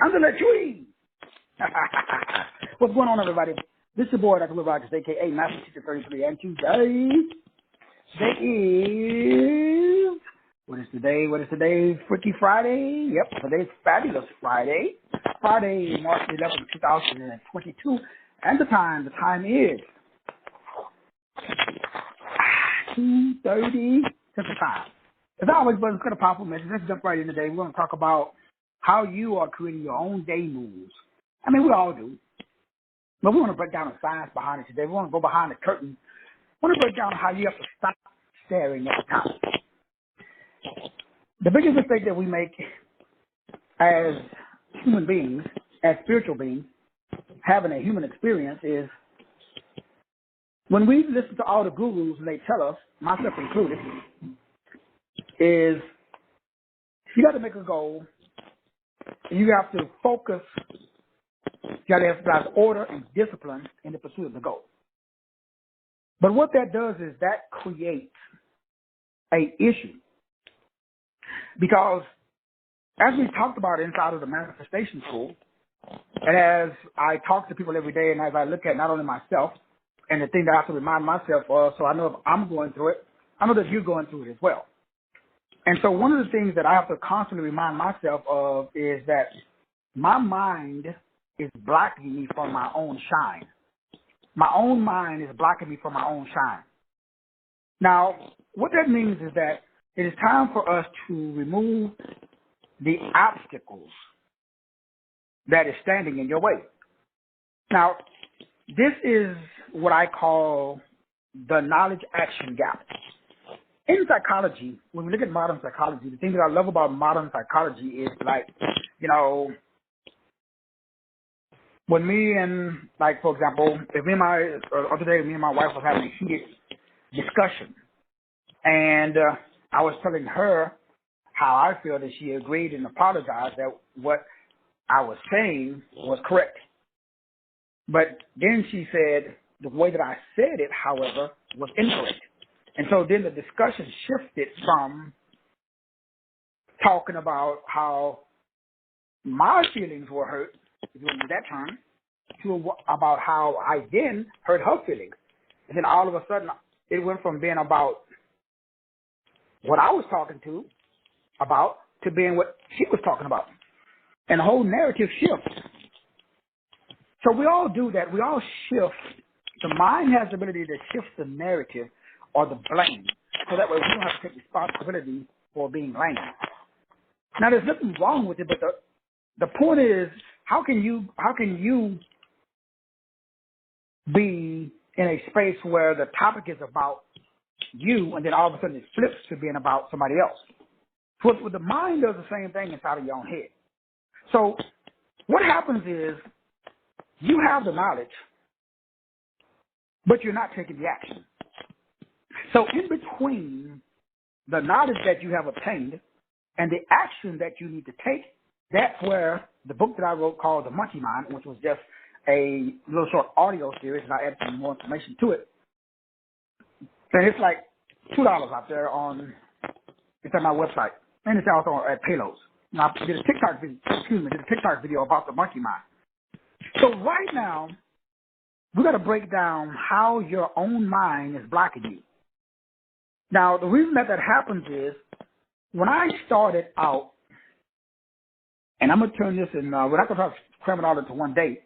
under the tree. What's going on, everybody? This is your boy, Dr. Rogers, a.k.a. Master Teacher 33. And today is, what is today? Freaky Friday? Yep, today's Fabulous Friday. Friday, March 11th, 2022. And the time is 2:30 Central Time. As always, but it's kind of powerful message. Let's jump right in today. We're going to talk about how you are creating your own day moves. I mean, we all do. But we want to break down the science behind it today. We want to go behind the curtain. We want to break down how you have to stop staring at the time. The biggest mistake that we make as human beings, as spiritual beings, having a human experience is when we listen to all the gurus and they tell us, myself included, is you got to make a goal and you have to focus, you got to exercise order and discipline in the pursuit of the goal. But what that does is that creates an issue. Because as we talked about inside of the manifestation school, and as I talk to people every day and as I look at not only myself and the thing that I have to remind myself of, so I know if I'm going through it, I know that you're going through it as well. And so one of the things that I have to constantly remind myself of is that my mind is blocking me from my own shine. My own mind is blocking me from my own shine. Now, what that means is that it is time for us to remove the obstacles that is standing in your way. Now, this is what I call the knowledge-action gap. In psychology, when we look at modern psychology, the thing that I love about modern psychology is like, you know, when me and, like, for example, if me and my, other day, me and my wife was having a heated discussion, and I was telling her how I feel that she agreed and apologized that what I was saying was correct. But then she said the way that I said it, however, was incorrect. And so then the discussion shifted from talking about how my feelings were hurt, if you want to use that term, to about how I then hurt her feelings. And then all of a sudden, it went from being about what I was talking to about to being what she was talking about. And the whole narrative shifts. So we all do that. We all shift. The mind has the ability to shift the narrative or the blame, so that way we don't have to take responsibility for being blamed. Now, there's nothing wrong with it, but the point is, how can you be in a space where the topic is about you, and then all of a sudden it flips to being about somebody else? So the mind does the same thing inside of your own head. So what happens is you have the knowledge, but you're not taking the action. So in between the knowledge that you have obtained and the action that you need to take, that's where the book that I wrote called The Monkey Mind, which was just a little short audio series, and I added some more information to it. And it's like $2 out there it's on my website. And it's also at Payloads. Now, I did a TikTok video about the monkey mind. So right now, we got to break down how your own mind is blocking you. Now, the reason that happens is when I started out, and I'm going to turn this in, we're not going to try to cram it all into one day.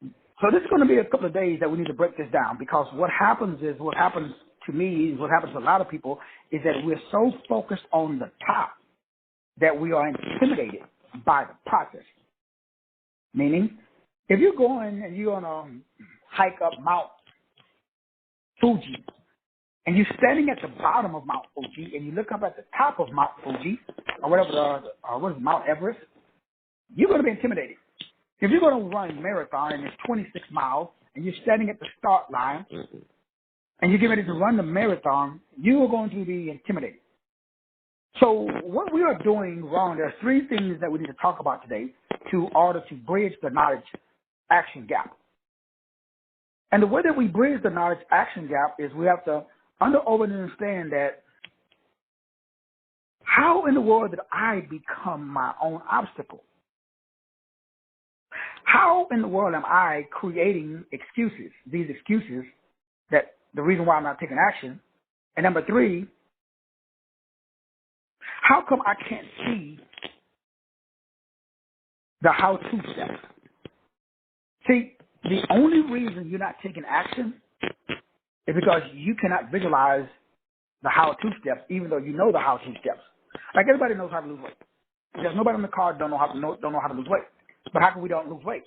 So this is going to be a couple of days that we need to break this down, because what happens to me, what happens to a lot of people, is that we're so focused on the top that we are intimidated by the process. Meaning, if you're going and you're going to hike up Mount Fuji, and you're standing at the bottom of Mount Fuji, and you look up at the top of Mount Fuji, or whatever, what is it, Mount Everest, you're going to be intimidated. If you're going to run a marathon and it's 26 miles, and you're standing at the start line, and you're getting ready to run the marathon, you are going to be intimidated. So what we are doing wrong, there are three things that we need to talk about today in order to bridge the knowledge-action gap. And the way that we bridge the knowledge-action gap is we have to understand that how in the world did I become my own obstacle? how in the world am I creating excuses, these excuses that the reason why I'm not taking action? And number three, how come I can't see the how-to steps? See, the only reason you're not taking action is because you cannot visualize the how-to steps, even though you know the how-to steps. Like everybody knows how to lose weight. There's nobody in the car don't know how to lose weight. But how come we don't lose weight?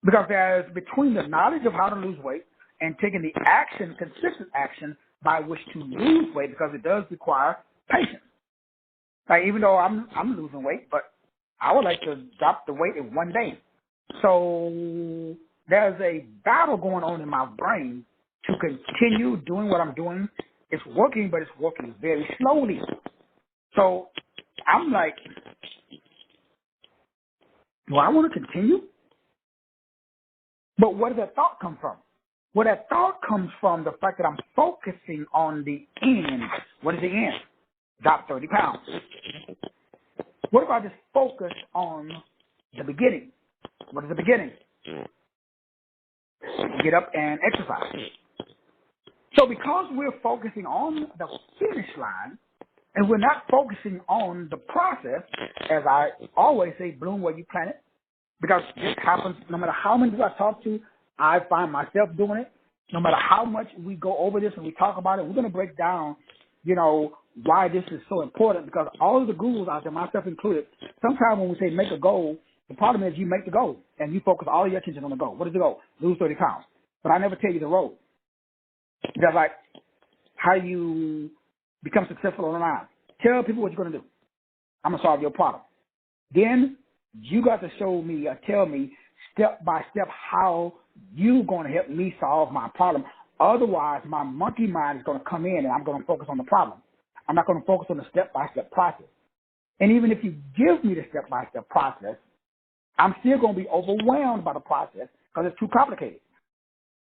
Because there's between the knowledge of how to lose weight and taking the action, consistent action by which to lose weight, because it does require patience. Like even though I'm losing weight, but I would like to drop the weight in one day. So there's a battle going on in my brain to continue doing what I'm doing. It's working, but it's working very slowly. So I'm like, do I want to continue? But where does that thought come from? Well, that thought comes from the fact that I'm focusing on the end. What is the end? Drop 30 pounds. What if I just focus on the beginning? What is the beginning? Get up and exercise. So because we're focusing on the finish line, and we're not focusing on the process, as I always say, bloom where you plant it, because this happens no matter how many people I talk to, I find myself doing it. No matter how much we go over this and we talk about it, we're going to break down, why this is so important, because all of the gurus out there, myself included, sometimes when we say make a goal, the problem is you make the goal and you focus all of your attention on the goal. What is the goal? Lose 30 pounds. But I never tell you the road. That's like how you become successful online. Tell people what you're going to do. I'm going to solve your problem. Then you got to show me or tell me step by step how you're going to help me solve my problem. Otherwise, my monkey mind is going to come in and I'm going to focus on the problem. I'm not going to focus on the step-by-step process. And even if you give me the step-by-step process, I'm still going to be overwhelmed by the process because it's too complicated.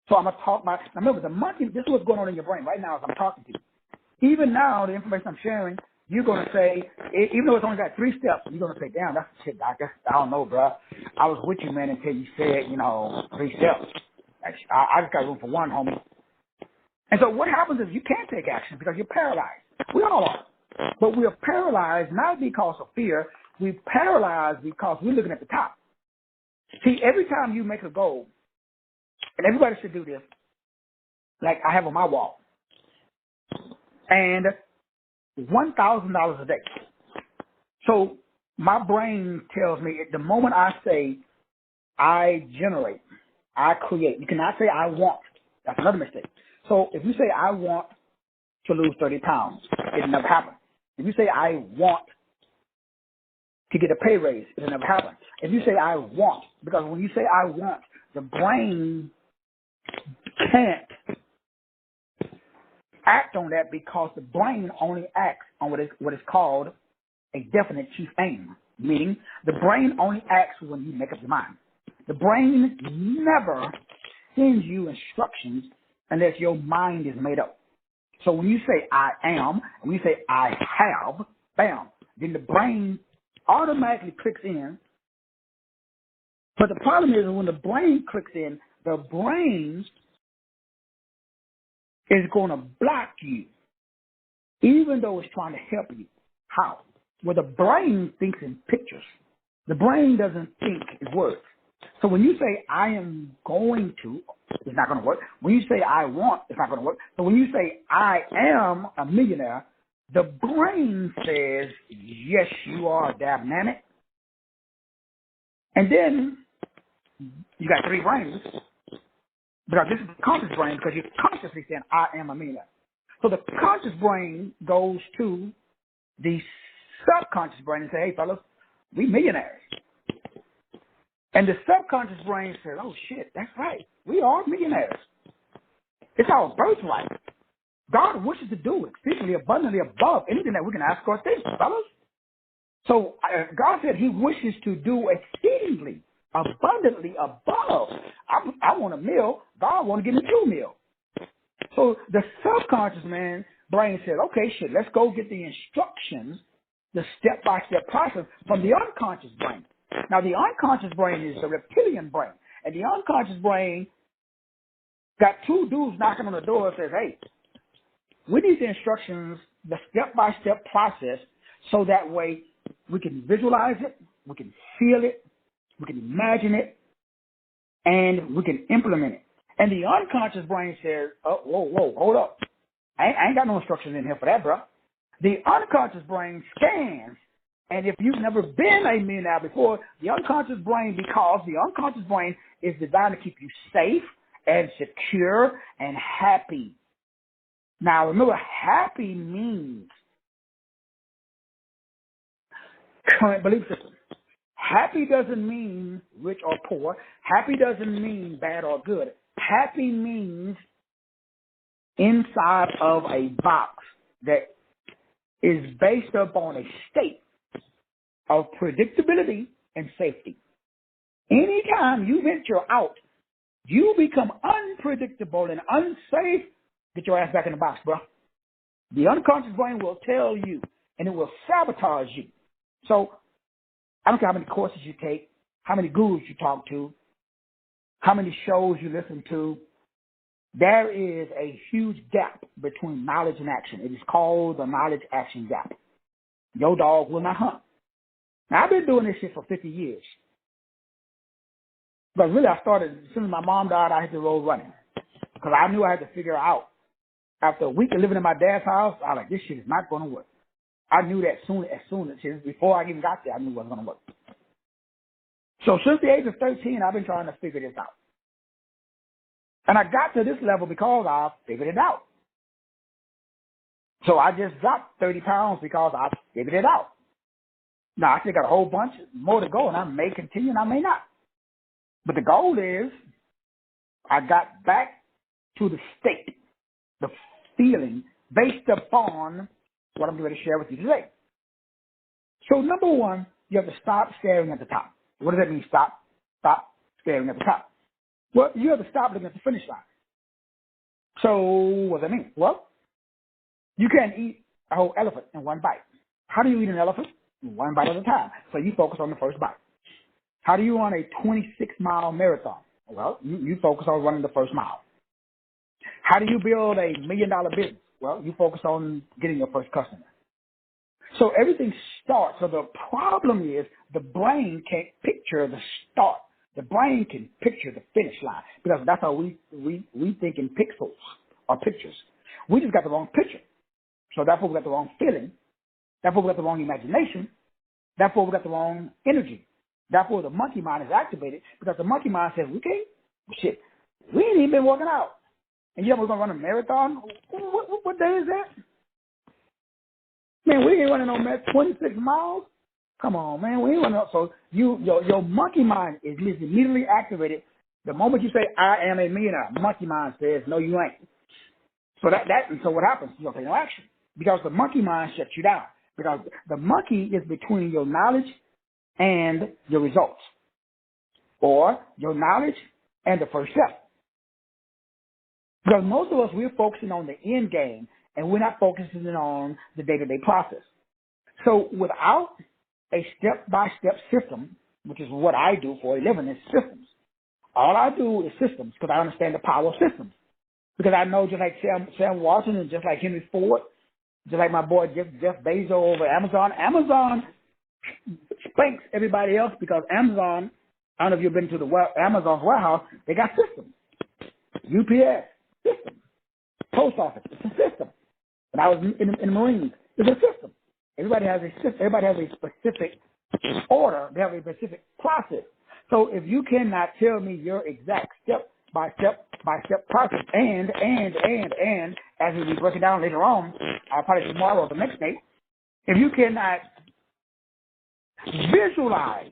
So I'm going to talk about, now remember, the monkey, this is what's going on in your brain right now as I'm talking to you. Even now, the information I'm sharing, you're going to say, even though it's only got 3 steps, you're going to say, damn, that's shit, Doc. I don't know, bro. I was with you, man, until you said, 3 steps. I just got room for 1, homie. And so what happens is you can't take action because you're paralyzed. We all are. But we are paralyzed not because of fear. We're paralyzed because we're looking at the top. See, every time you make a goal, and everybody should do this, like I have on my wall, and $1,000 a day. So my brain tells me at the moment I say I generate, I create. You cannot say I want. That's another mistake. So if you say I want to lose 30 pounds, it'll never happen. If you say I want to get a pay raise, it'll never happen. If you say I want, because when you say I want, the brain can't act on that because the brain only acts on what is called a definite chief aim, meaning the brain only acts when you make up your mind. The brain never sends you instructions unless your mind is made up. So when you say I am, and when you say I have, bam, then the brain automatically clicks in. But the problem is when the brain clicks in, the brain is going to block you, even though it's trying to help you. How? Well, the brain thinks in pictures. The brain doesn't think in words. So when you say I am going to, it's not going to work. When you say I want, it's not going to work. So when you say I am a millionaire, the brain says, yes, you are, damn-nammit. And then you got 3 brains, because this is the conscious brain, because you're consciously saying I am a millionaire. So the conscious brain goes to the subconscious brain and say, hey, fellas, we millionaires. And the subconscious brain says, oh, shit, that's right. We are millionaires. It's our birthright. God wishes to do exceedingly abundantly above anything that we can ask or think, fellas. So God said he wishes to do exceedingly abundantly above. I want a meal. God want to give me 2 meals. So the subconscious brain said, okay, shit, let's go get the instructions, the step-by-step process from the unconscious brain. Now, the unconscious brain is the reptilian brain. And the unconscious brain got two dudes knocking on the door and says, hey, we need the instructions, the step-by-step process, so that way we can visualize it, we can feel it, we can imagine it, and we can implement it. And the unconscious brain says, oh, whoa, hold up. I ain't got no instructions in here for that, bro. The unconscious brain scans, and if you've never been a millionaire before, the unconscious brain, because the unconscious brain is designed to keep you safe and secure and happy. Now, remember, happy means current belief system. Happy doesn't mean rich or poor. Happy doesn't mean bad or good. Happy means inside of a box that is based upon a state of predictability and safety. Anytime you venture out, you become unpredictable and unsafe. Get your ass back in the box, bro. The unconscious brain will tell you, and it will sabotage you. So I don't care how many courses you take, how many gurus you talk to, how many shows you listen to. There is a huge gap between knowledge and action. It is called the knowledge-action gap. Your dog will not hunt. Now, I've been doing this shit for 50 years. But really, I started, as soon as my mom died, I hit the road running. Because I knew I had to figure out. After a week of living in my dad's house, I was like, this shit is not going to work. I knew that as soon as before I even got there, I knew it wasn't going to work. So since the age of 13, I've been trying to figure this out. And I got to this level because I figured it out. So I just dropped 30 pounds because I figured it out. Now, I still got a whole bunch more to go, and I may continue and I may not. But the goal is I got back to the state, the feeling, based upon what I'm going to share with you today. So number one, you have to stop staring at the top. What does that mean, stop staring at the top? Well, you have to stop looking at the finish line. So what does that mean? Well, you can't eat a whole elephant in one bite. How do you eat an elephant? One bite at a time. So you focus on the first bite. How do you run a 26-mile marathon? Well, you focus on running the first mile. How do you build a $1 million business? Well, you focus on getting your first customer. So everything starts. So the problem is the brain can't picture the start. The brain can picture the finish line because that's how we think in pixels or pictures. We just got the wrong picture. So therefore we got the wrong feeling. Therefore we got the wrong imagination. Therefore we got the wrong energy. Therefore the monkey mind is activated because the monkey mind says, okay, shit, we ain't even been working out. And you know we're going to run a marathon? What day is that? Man, we ain't running no 26 miles. Come on, man, we ain't running. So your monkey mind is immediately activated. The moment you say, I am a millionaire, monkey mind says, no, you ain't. So what happens? You don't take no action because the monkey mind shuts you down because the monkey is between your knowledge and your results or your knowledge and the first step. Because most of us, we're focusing on the end game, and we're not focusing on the day-to-day process. So without a step-by-step system, which is what I do for a living, is systems. All I do is systems because I understand the power of systems. Because I know just like Sam Walton and just like Henry Ford, just like my boy Jeff Bezos over Amazon, Amazon spanks everybody else because Amazon, I don't know if you've been to Amazon's warehouse, they got systems. UPS. System. Post office, it's a system. When I was in the Marines, it's a system. Everybody has a system. Everybody has a specific order. They have a specific process. So if you cannot tell me your exact step-by-step process, and, as we'll be breaking down later on, probably tomorrow or the next day, if you cannot visualize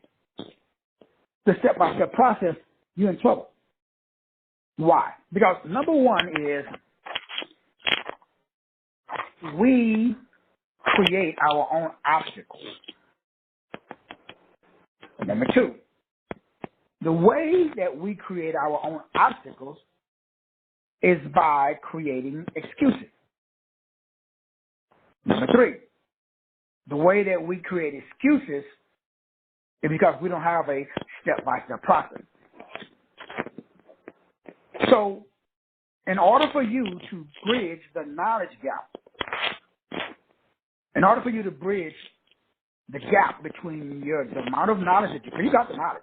the step-by-step process, you're in trouble. Why? Because number one is we create our own obstacles. And number two, the way that we create our own obstacles is by creating excuses. Number three, the way that we create excuses It's because we don't have a step-by-step process. So in order for you to bridge the knowledge gap, in order for you to bridge the gap between the amount of knowledge that you got the knowledge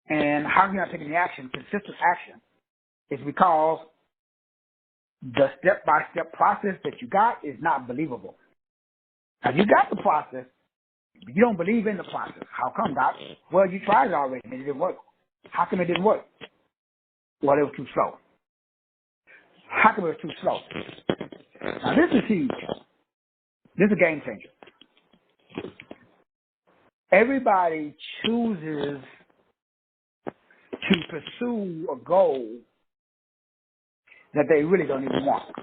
and how you're not taking the action, consistent action, is because the step-by-step process that you got is not believable. Now, you got the process, but you don't believe in the process. How come, Doc? Well, you tried it already and it didn't work. How come it didn't work? Well, it was too slow. How come it was too slow? Now, this is huge. This is a game changer. Everybody chooses to pursue a goal that they really don't even want.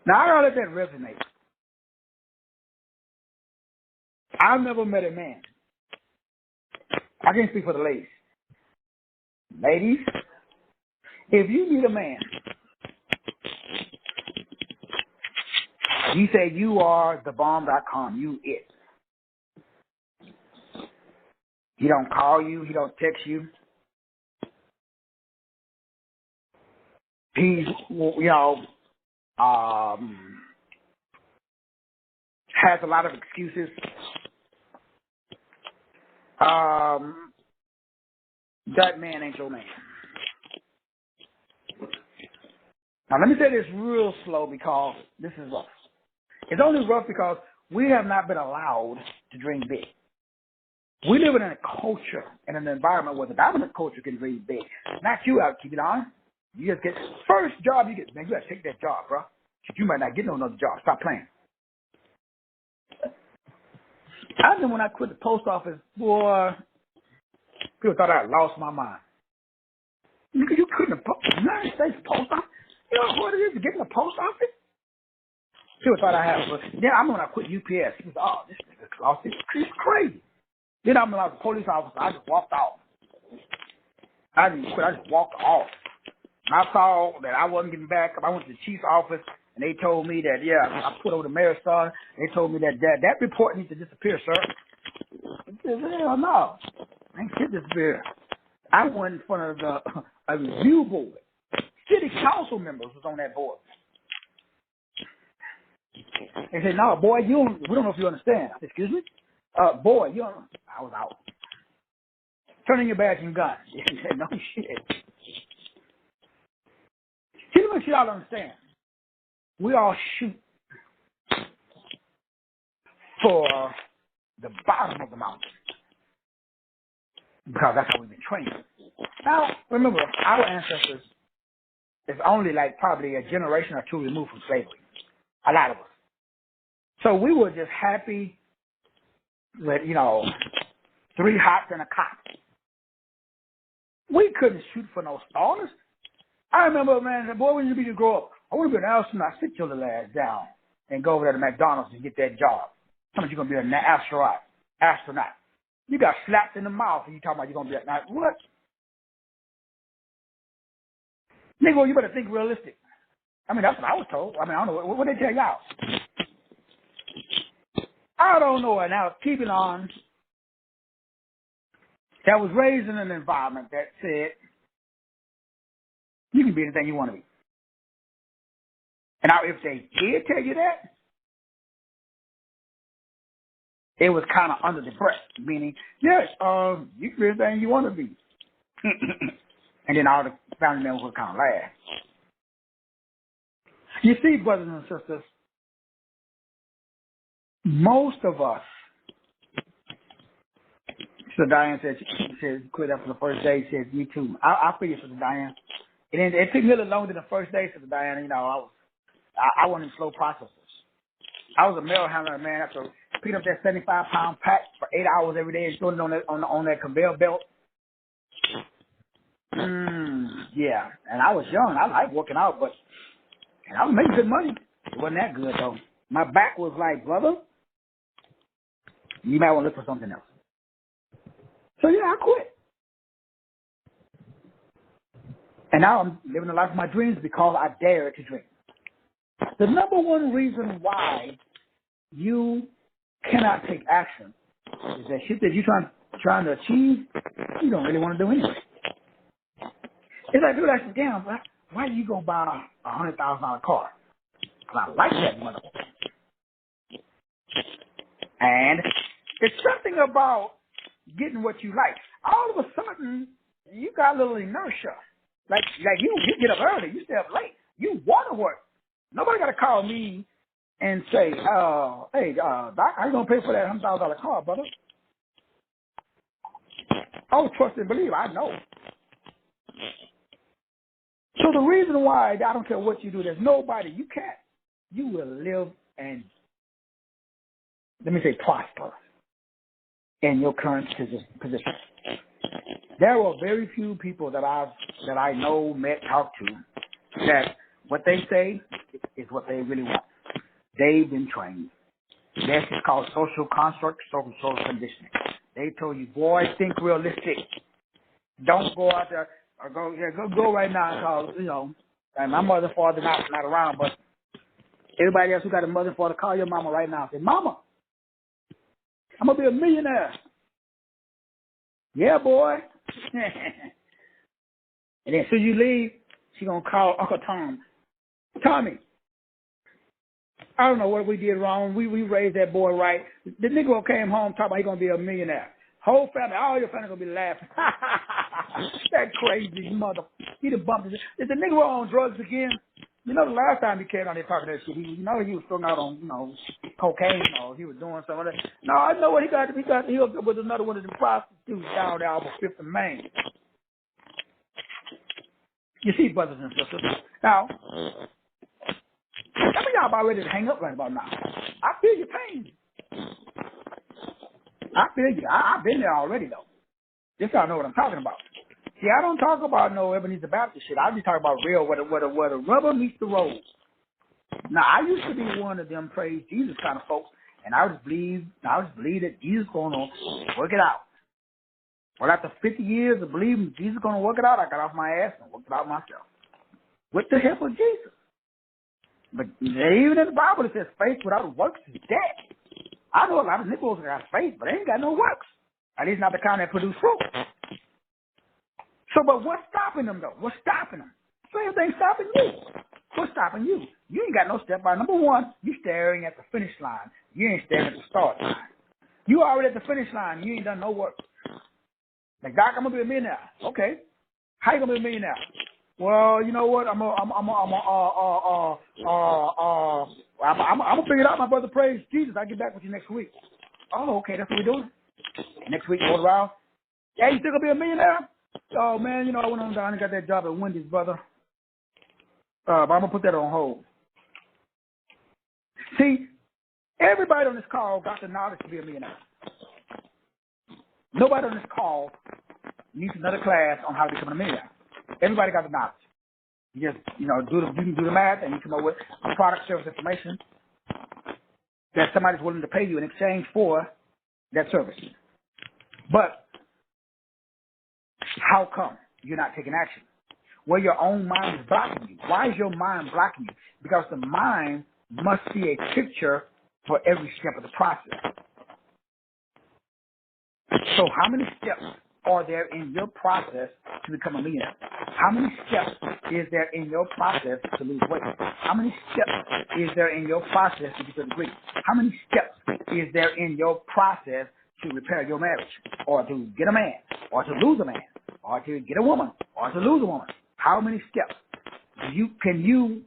Now, I gotta let that resonate. I've never met a man. I can't speak for the ladies. Ladies, if you meet a man, you say you are the bomb.com, you it. He don't call you, he don't text you. He's, has a lot of excuses. That man ain't your man. Now, let me say this real slow because this is rough. It's only rough because we have not been allowed to dream big. We live in a culture and an environment where the dominant culture can dream big. Not you out, keep it on. You just get, first job you get, man, you got to take that job, bro. You might not get no another job. Stop playing. I remember when I quit the post office, boy, people thought I had lost my mind. You couldn't have the United States post office? You know what it is to get in the post office? People thought I had, but yeah, I remember when I quit UPS. He was, oh, this is crazy. Then I'm like a police officer. I just walked off. I didn't quit. I just walked off. And I saw that I wasn't getting back. I went to the chief's office, and they told me that, yeah, I put over the mayor's son. They told me that report needs to disappear, sir. I said, hell no. I ain't shit disappear. I went in front of a review board. City council members was on that board. They said, no, boy, we don't know if you understand. I said, excuse me? Boy, you don't. I was out. Turn in your badge and gun. He said, no shit. Here's what you all understand. We all shoot for the bottom of the mountain because that's how we've been trained. Now, remember, our ancestors is only like probably a generation or two removed from slavery. A lot of us. So we were just happy with, 3 hots and a cot. We couldn't shoot for no stars. I remember, man, boy, when you grow up, I want to be an astronaut. Sit your little ass down and go over there to McDonald's and get that job. How much you going to be an astronaut? You got slapped in the mouth and you talking about you're going to be an astronaut. What? Nigga, you better think realistic. I mean, that's what I was told. I mean, I don't know. What they tell y'all? I don't know. And now, keeping on, that was raised in an environment that said, you can be anything you want to be. And now, if they did tell you that, it was kind of under the breath, meaning, yes, you can be anything you want to be. And then all the family members would kind of laugh. You see, brothers and sisters, most of us, so Diane said, she said, quit after the first day. She said, me too. I figured, Sister Diane. It took me a little longer than the first day, Sister Diane. I wasn't in slow processors. I was a mail handler, man, after picking up that 75-pound pack for 8 hours every day and throwing it on that conveyor belt. Yeah, and I was young. I liked working out, but I was making good money. It wasn't that good, though. My back was like, brother, you might want to look for something else. So, yeah, I quit. And now I'm living the life of my dreams because I dare to dream. The number one reason why you cannot take action, is that shit that you're trying to achieve, you don't really want to do anyway. It's like, dude, I said, damn, why do you go buy a $100,000 car? Because I like that motherfucker. And it's something about getting what you like. All of a sudden, you got a little inertia. Like you get up early, you stay up late, you want to work. Nobody got to call me and say, hey, Doc, how you going to pay for that $100,000 car, brother? Oh, trust and believe, I know. So the reason why, I don't care what you do, there's nobody, you will live and, let me say, prosper in your current position. There are very few people that I know, met, talked to, that what they say is what they really want. They've been trained. That's just called social construct, social conditioning. They told you, boy, think realistic. Don't go out there or go right now because, and my mother and father not around, but everybody else who got a mother and father, call your mama right now and say, Mama, I'm going to be a millionaire. Yeah, boy. And then as soon as you leave, she going to call Uncle Tom. Tommy, I don't know what we did wrong. We raised that boy right. The nigga came home talking about he going to be a millionaire. Whole family, all your family going to be laughing. That crazy mother. He done bumped it. Is the nigga on drugs again? You know, the last time he came out there talking that shit, he was throwing out on, cocaine or he was doing something like that. No, I know what he got hooked up with another one of the prostitutes down there off of 5th and Main. You see, brothers and sisters. Now, some of y'all about ready to hang up right about now. I feel your pain. I feel you. I've been there already, though. Just y'all know what I'm talking about. See, I don't talk about no Ebenezer Baptist shit. I just talk about real, where the rubber meets the road. Now, I used to be one of them praise Jesus kind of folks, and I just believe that Jesus is going to work it out. Well, after 50 years of believing Jesus is going to work it out, I got off my ass and worked it out myself. With the help of Jesus. But even in the Bible, it says faith without works is dead. I know a lot of niggas got faith, but they ain't got no works. At least not the kind that produce fruit. So, but what's stopping them, though? What's stopping them? Same thing stopping you. What's stopping you? You ain't got no step by. Number one, you staring at the finish line. You ain't staring at the start line. You already at the finish line. You ain't done no work. Like, Doc, I'm gonna be a millionaire. Okay. How you gonna be a millionaire? Well, you know what? I'm gonna figure it out. My brother prays Jesus. I'll get back with you next week. Oh, okay. That's what we're doing. Next week, goes around. Yeah, you still gonna be a millionaire? Oh man, I went on down and got that job at Wendy's, brother. But I'm gonna put that on hold. See, everybody on this call got the knowledge to be a millionaire. Nobody on this call needs another class on how to become a millionaire. Everybody got the knowledge. You just, you can do the math and you come up with a product, service, information that somebody's willing to pay you in exchange for that service. But how come you're not taking action? Well, your own mind is blocking you. Why is your mind blocking you? Because the mind must see a picture for every step of the process. So how many steps are there in your process to become a millionaire? How many steps is there in your process to lose weight? How many steps is there in your process to get a degree? How many steps is there in your process to repair your marriage, or to get a man, or to lose a man, or to get a woman, or to lose a woman? How many steps can you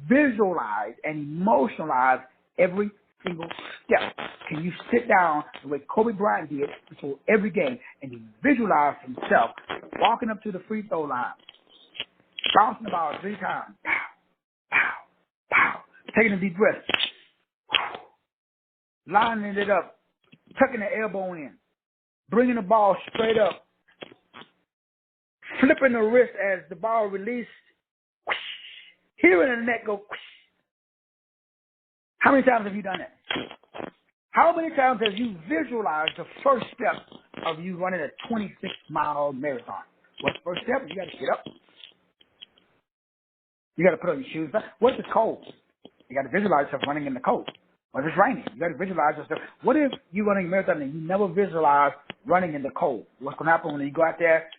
visualize and emotionalize every single step? Can you sit down the way Kobe Bryant did before every game and you visualize himself walking up to the free throw line, bouncing the ball 3 times, pow, pow, pow, taking a deep breath, lining it up, tucking the elbow in, bringing the ball straight up, flipping the wrist as the ball released, hearing the net go. How many times have you done that? How many times have you visualized the first step of you running a 26-mile marathon? What's the first step? You got to get up. You got to put on your shoes. What's the cold? You got to visualize yourself running in the cold. Well, it's raining. You got to visualize yourself. What if you running a marathon and you never visualize running in the cold? What's going to happen when you go out there?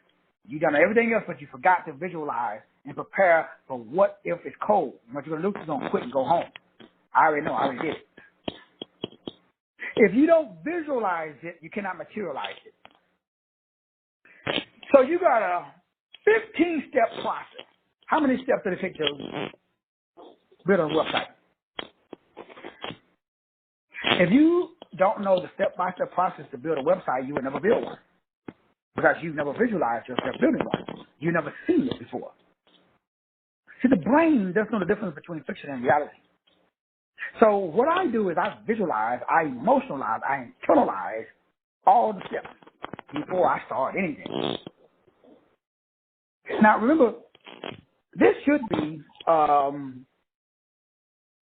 You done everything else, but you forgot to visualize and prepare for what if it's cold. What you're going to do is you're going to quit and go home. I already know. I already did it. If you don't visualize it, you cannot materialize it. So you got a 15-step process. How many steps did it take to build a website? If you don't know the step-by-step process to build a website, you would never build one because you've never visualized yourself building one. You've never seen it before. See, the brain doesn't know the difference between fiction and reality. So what I do is I visualize, I emotionalize, I internalize all the steps before I start anything. Now, remember, this should be a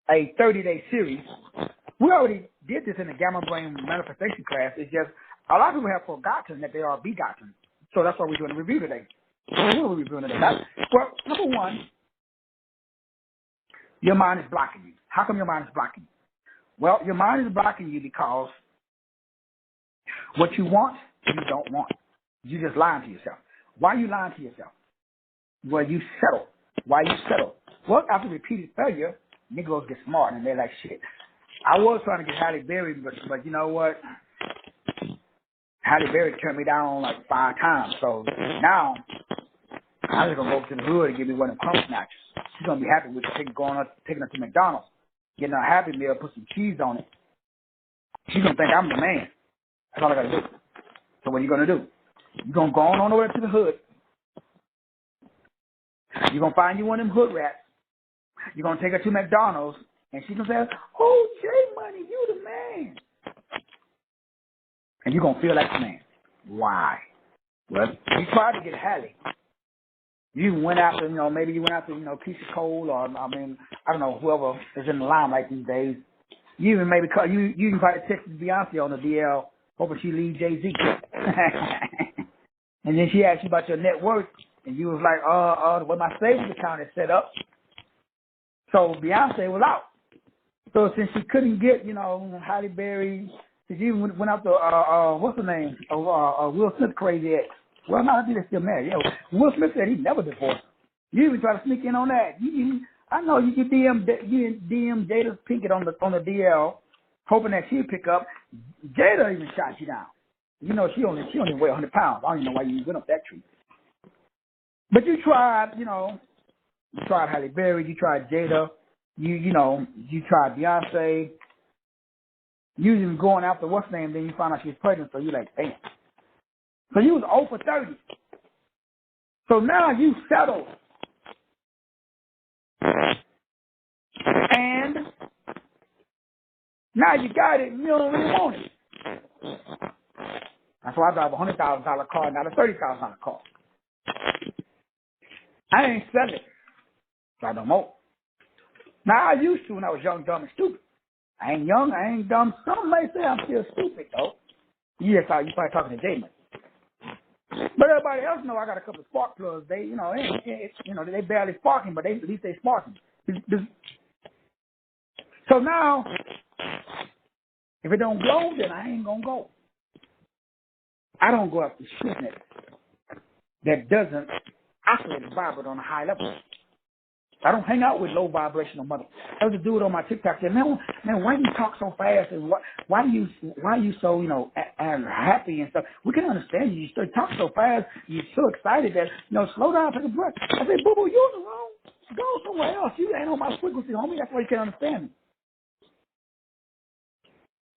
30-day series. We already did this in the Gamma Brain Manifestation class. It's just a lot of people have forgotten that they are begotten. So that's why we're doing a review today. What are we reviewing today? Well, number one, your mind is blocking you. How come your mind is blocking you? Well, your mind is blocking you because what you want, you don't want. You just lying to yourself. Why are you lying to yourself? Well, you settle. Why you settle? Well, after repeated failure, Negroes get smart and they're like, shit. I was trying to get Halle Berry, but you know what? Halle Berry turned me down like 5 times. So now I'm just gonna go to the hood and give me one of them crumb snatchers. She's gonna be happy with taking her to McDonald's, getting her a Happy Meal, put some cheese on it. She's gonna think I'm the man. That's all I gotta do. So what are you gonna do? You're gonna go on over to the hood. You're gonna find you one of them hood rats. You're gonna take her to McDonald's, and she's gonna say, "Oh, J Money, you the man." And you're gonna feel like the man. Why? Well, you tried to get Halle. You went after, maybe you went after, Keisha Cole, or I don't know, whoever is in the limelight these days. You even maybe you even probably texted Beyonce on the DL, hoping she leave Jay-Z. And then she asked you about your net worth, and you was like, well, my savings account is set up. So Beyonce was out. So since she couldn't get, Halle Berry, she even went out to, what's her name? Will Smith crazy ex. Well, no, I think they're still married. Yeah, Will Smith said he never divorced her. You even try to sneak in on that. I know you DM Jada Pinkett on the DL, hoping that she'd pick up. Jada even shot you down. She only weigh 100 pounds. I don't even know why you went up that tree. But you tried, you tried Halle Berry, you tried Jada, you tried Beyonce. You even going after what's her name, then you found out she was pregnant, so you like, damn. So you was 0 for 30. So now you settled. And now you got it and you don't really want it. That's why I drive a $100,000 car, not a $30,000 car. I ain't selling it. So I don't know. Now I used to when I was young, dumb, and stupid. I ain't young, I ain't dumb. Some may say I'm still stupid, though. You probably talking to Damon. But everybody else know I got a couple of spark plugs. They, they barely sparking, but at least they sparking. So now, if it don't glow, then I ain't gonna go. I don't go after shit that doesn't oscillate and vibrate on a high level. I don't hang out with low vibrational mother. I was a dude on my TikTok said, man, why do you talk so fast and why are you so happy and stuff? We can understand you. You talk so fast, you're so excited that slow down, take a breath. I said, boo boo, you're in the wrong. Go somewhere else. You ain't on my frequency, homie. That's why you can't understand me.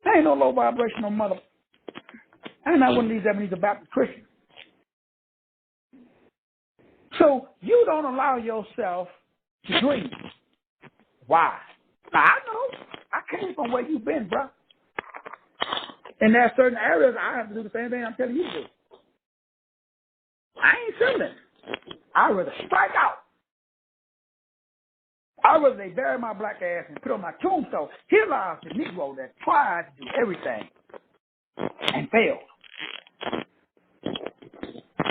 I ain't no low vibrational mother. I ain't not one of these Ebenezer Baptist Christians. So you don't allow yourself to dream. Why? Now, I know. I came from where you've been, bro. And there are certain areas I have to do the same thing I'm telling you to do. I ain't settling. I'd rather strike out. I'd rather they bury my black ass and put on my tombstone. Here lies the Negro that tried to do everything and failed.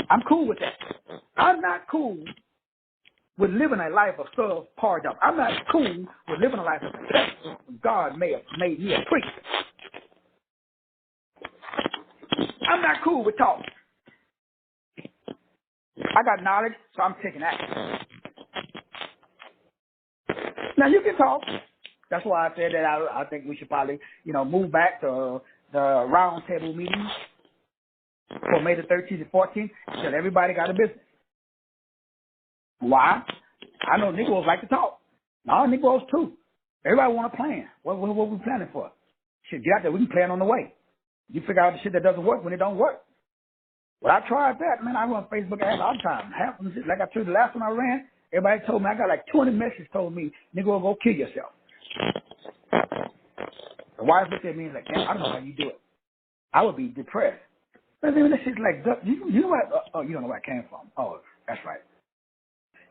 I'm cool with that. I'm not cool with living a life of subpar job. I'm not cool with living a life of success when God made me a priest. I'm not cool with talk. I got knowledge, so I'm taking action. Now, you can talk. That's why I said that I think we should probably, move back to the roundtable meetings for May the 13th and 14th until everybody got a business. Why? I know Negroes like to talk. No, Negroes too. Everybody want to plan. What we planning for? Shit, get out there. We can plan on the way. You figure out the shit that doesn't work when it don't work. Well, I tried that, man. I run Facebook ads all the time. Half of them, like I told you the last one I ran, everybody told me, I got like 200 messages told me, Negro, go kill yourself. The wife looked at me and was like, damn, I don't know how you do it. I would be depressed. But then this shit's like, you know what? Oh, you don't know where I came from. Oh, that's right.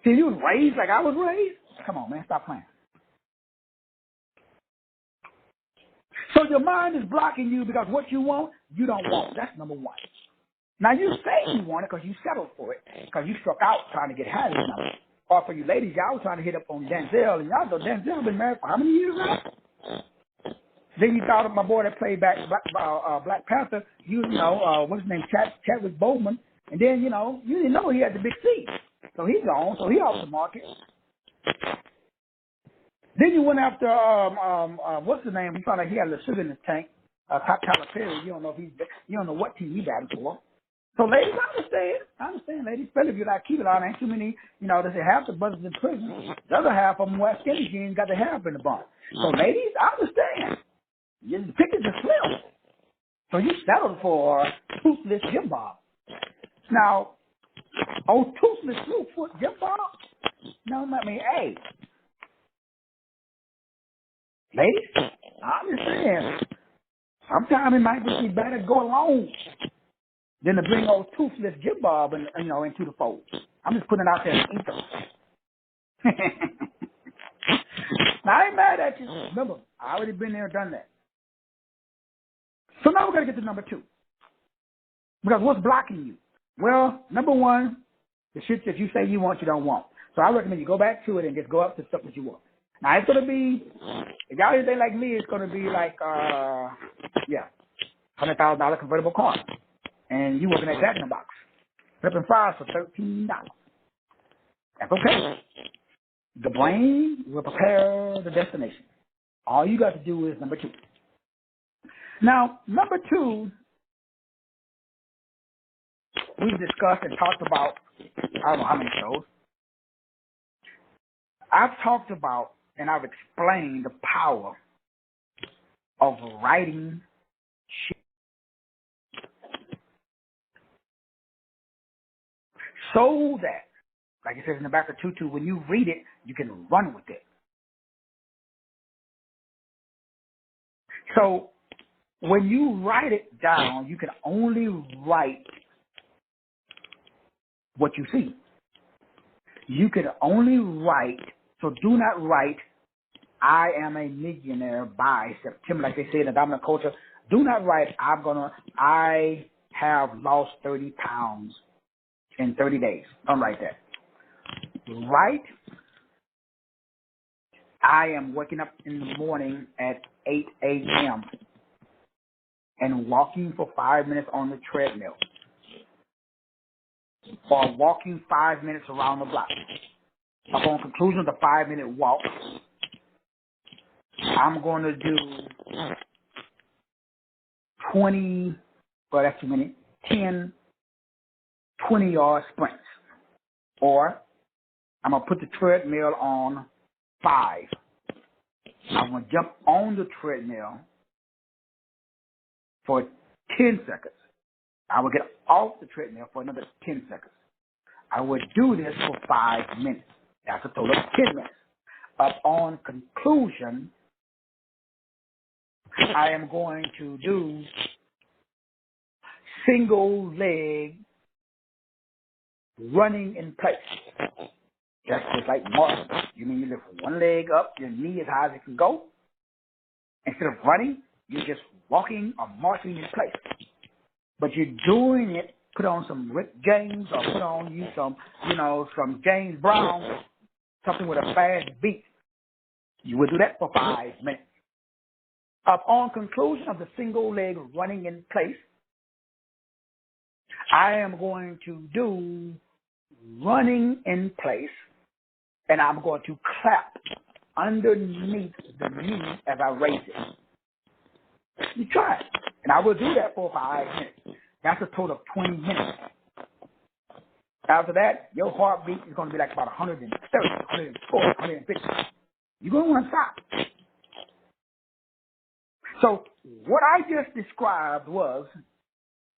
See, you was raised like I was raised? Come on, man, stop playing. So your mind is blocking you because what you want, you don't want. That's number one. Now, you say you want it because you settled for it, because you struck out trying to get high this number. Or for you ladies, y'all was trying to hit up on Denzel, and y'all know Denzel been married for how many years now? Then you thought of my boy that played back Black Panther, what's his name, Chadwick Boseman, and then, you didn't know he had the big C. So he's gone, so he off the market. Then you went after, what's his name? You found out he had a little sugar in his tank, Tyler Perry. You don't know what team he batted for. So, ladies, I understand, ladies. Especially if you like keep it on. Ain't too many, they say half the brothers in prison. The other half of them wear skinny jeans, got the hair up in the bun. So, ladies, I understand. Your tickets are slim. So you settled for toothless Jim Bob. Now, toothless Bluefoot Jim Bob? No, I mean, hey. Ladies, I understand. Sometimes it might just be better to go alone than to bring old toothless Jim Bob into the fold. I'm just putting it out there in ether. Now, I ain't mad at you. Remember, I already been there and done that. So now we're going to get to number two. Because what's blocking you? Well, number one, the shit that you say you want, you don't want. So I recommend you go back to it and just go up to stuff that you want. Now, it's going to be, if y'all anything like me, it's going to be like, $100,000 convertible coin. And you working at Jack in the Box. Flipping fries for $13. That's okay. The brain will prepare the destination. All you got to do is number two. Now, number two, we've discussed and talked about, I don't know how many shows. I've talked about and I've explained the power of writing shit. So that, like it says in the back of Tutu, when you read it, you can run with it. So when you write it down, you can only write what you see. You can only write, so do not write, I am a millionaire by September, like they say in the dominant culture. Do not write, I have lost 30 pounds in 30 days. Don't write that. Write, I am waking up in the morning at 8 a.m. and walking for 5 minutes on the treadmill. Or walking 5 minutes around the block. Upon conclusion of the 5-minute walk, I'm going to do 10, 20-yard sprints. Or I'm going to put the treadmill on 5. I'm going to jump on the treadmill for 10 seconds. I will get off the treadmill for another 10 seconds. I would do this for 5 minutes. That's a total of 10 minutes. Upon conclusion, I am going to do single leg running in place. That's just like marching. You mean you lift one leg up, your knee as high as it can go? Instead of running, you're just walking or marching in place. But you're doing it, put on some Rick James or put on you some James Brown, something with a fast beat. You will do that for 5 minutes. Upon conclusion of the single leg running in place, I am going to do running in place, and I'm going to clap underneath the knee as I raise it. You try it. And I will do that for 5 minutes. That's a total of 20 minutes. After that, your heartbeat is going to be like about 130, 140, 150. You're going to want to stop. So what I just described was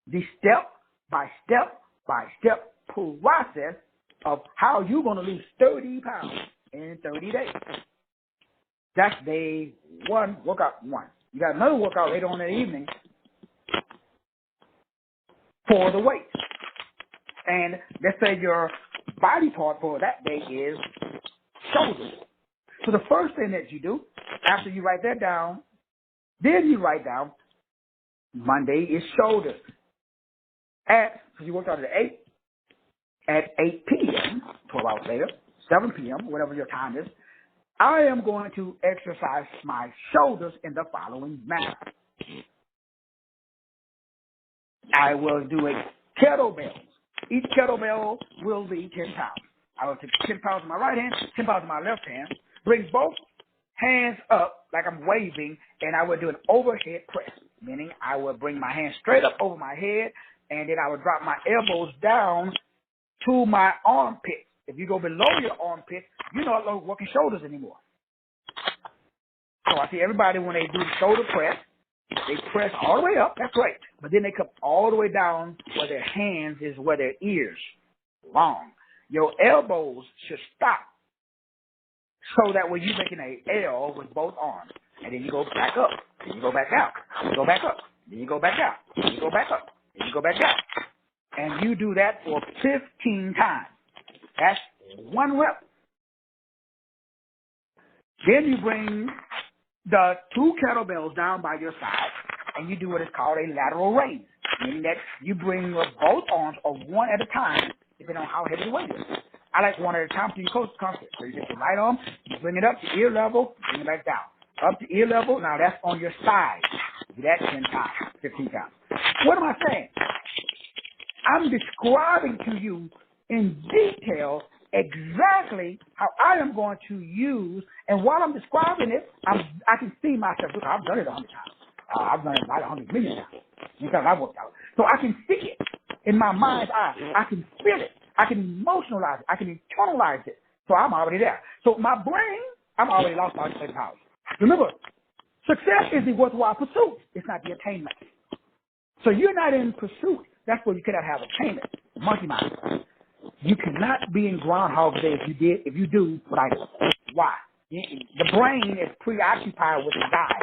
the step-by-step process of how you're going to lose 30 pounds in 30 days. That's day one, workout one. You got another workout later on in the evening for the weights. And let's say your body part for that day is shoulders. So the first thing that you do, after you write that down, then you write down Monday is shoulders. So you worked out at 8 p.m., 12 hours later, 7 p.m., whatever your time is, I am going to exercise my shoulders in the following manner. I will do a kettlebell. Each kettlebell will be 10 pounds. I will take 10 pounds in my right hand, 10 pounds in my left hand, bring both hands up like I'm waving, and I will do an overhead press, meaning I will bring my hands straight up over my head, and then I will drop my elbows down to my armpit. If you go below your armpit, you're not working shoulders anymore. So I see everybody when they do the shoulder press, they press all the way up. That's great. But then they come all the way down where their hands is where their ears long. Your elbows should stop so that when you're making an L with both arms, and then you go back up, then you go back out, you go back up, then you go back out, then you go back up, then you go back out. And you do that for 15 times. That's 1 rep. Then you bring the 2 kettlebells down by your side, and you do what is called a lateral raise, meaning that you bring both arms or one at a time, depending on how heavy the weight is. I like one at a time so you coast comfort. So you get your right arm, you bring it up to ear level, bring it back down. Up to ear level, now that's on your side. Do that 10 times, 15 times. What am I saying? I'm describing to you in detail exactly how I am going to use, and while I'm describing it, I can see myself. Look, I've done it 100 times. I've done it about 100 million times because I've worked out. So I can see it in my mind's eye. I can feel it. I can emotionalize it. I can internalize it. So I'm already there. So my brain, I'm already lost about 30 pounds. Remember, success is the worthwhile pursuit. It's not the attainment. So you're not in pursuit. That's where you cannot have attainment. Monkey mind. You cannot be in Groundhog State if you do what I do. Why? The brain is preoccupied with design.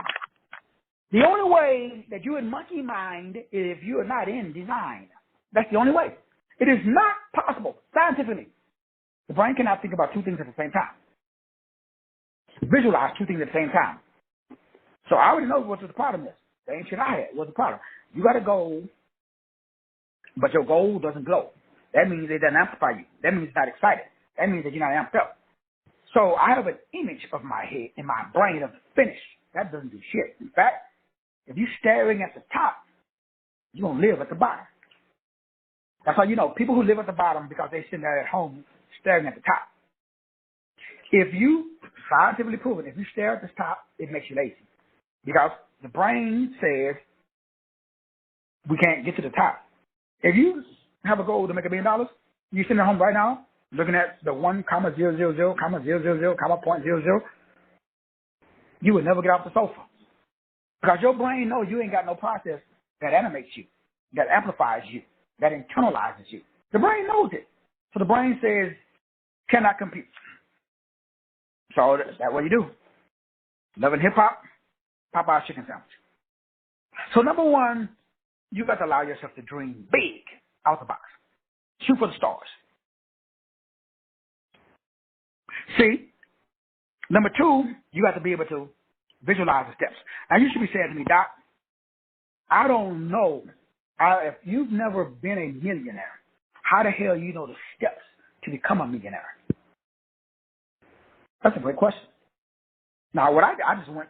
The only way that you're in monkey mind is if you are not in design. That's the only way. It is not possible, scientifically. The brain cannot think about 2 things at the same time. Visualize 2 things at the same time. So I already know what the problem is. The ancient I had was the problem. You got a goal, but your goal doesn't glow. That means it doesn't amplify you. That means it's not excited. That means that you're not amped up. So I have an image of my head in my brain of the finish. That doesn't do shit. In fact, if you're staring at the top, you're going to live at the bottom. That's how you know people who live at the bottom because they sit there at home staring at the top. If you, scientifically proven, if you stare at the top, it makes you lazy. Because the brain says, we can't get to the top. If you have a goal to make $1 million, you're sitting at home right now, looking at the 1,000,000, 0.00, you will never get off the sofa. Because your brain knows you ain't got no process that animates you, that amplifies you, that internalizes you. The brain knows it. So the brain says, cannot compete. So that's what you do. Loving hip-hop, Popeye's chicken sandwich. So number 1, you got to allow yourself to dream big, out the box. Shoot for the stars. See, number 2, you got to be able to visualize the steps. Now, you should be saying to me, Doc, I don't know. If you've never been a millionaire, how the hell you know the steps to become a millionaire? That's a great question. Now, what I just went,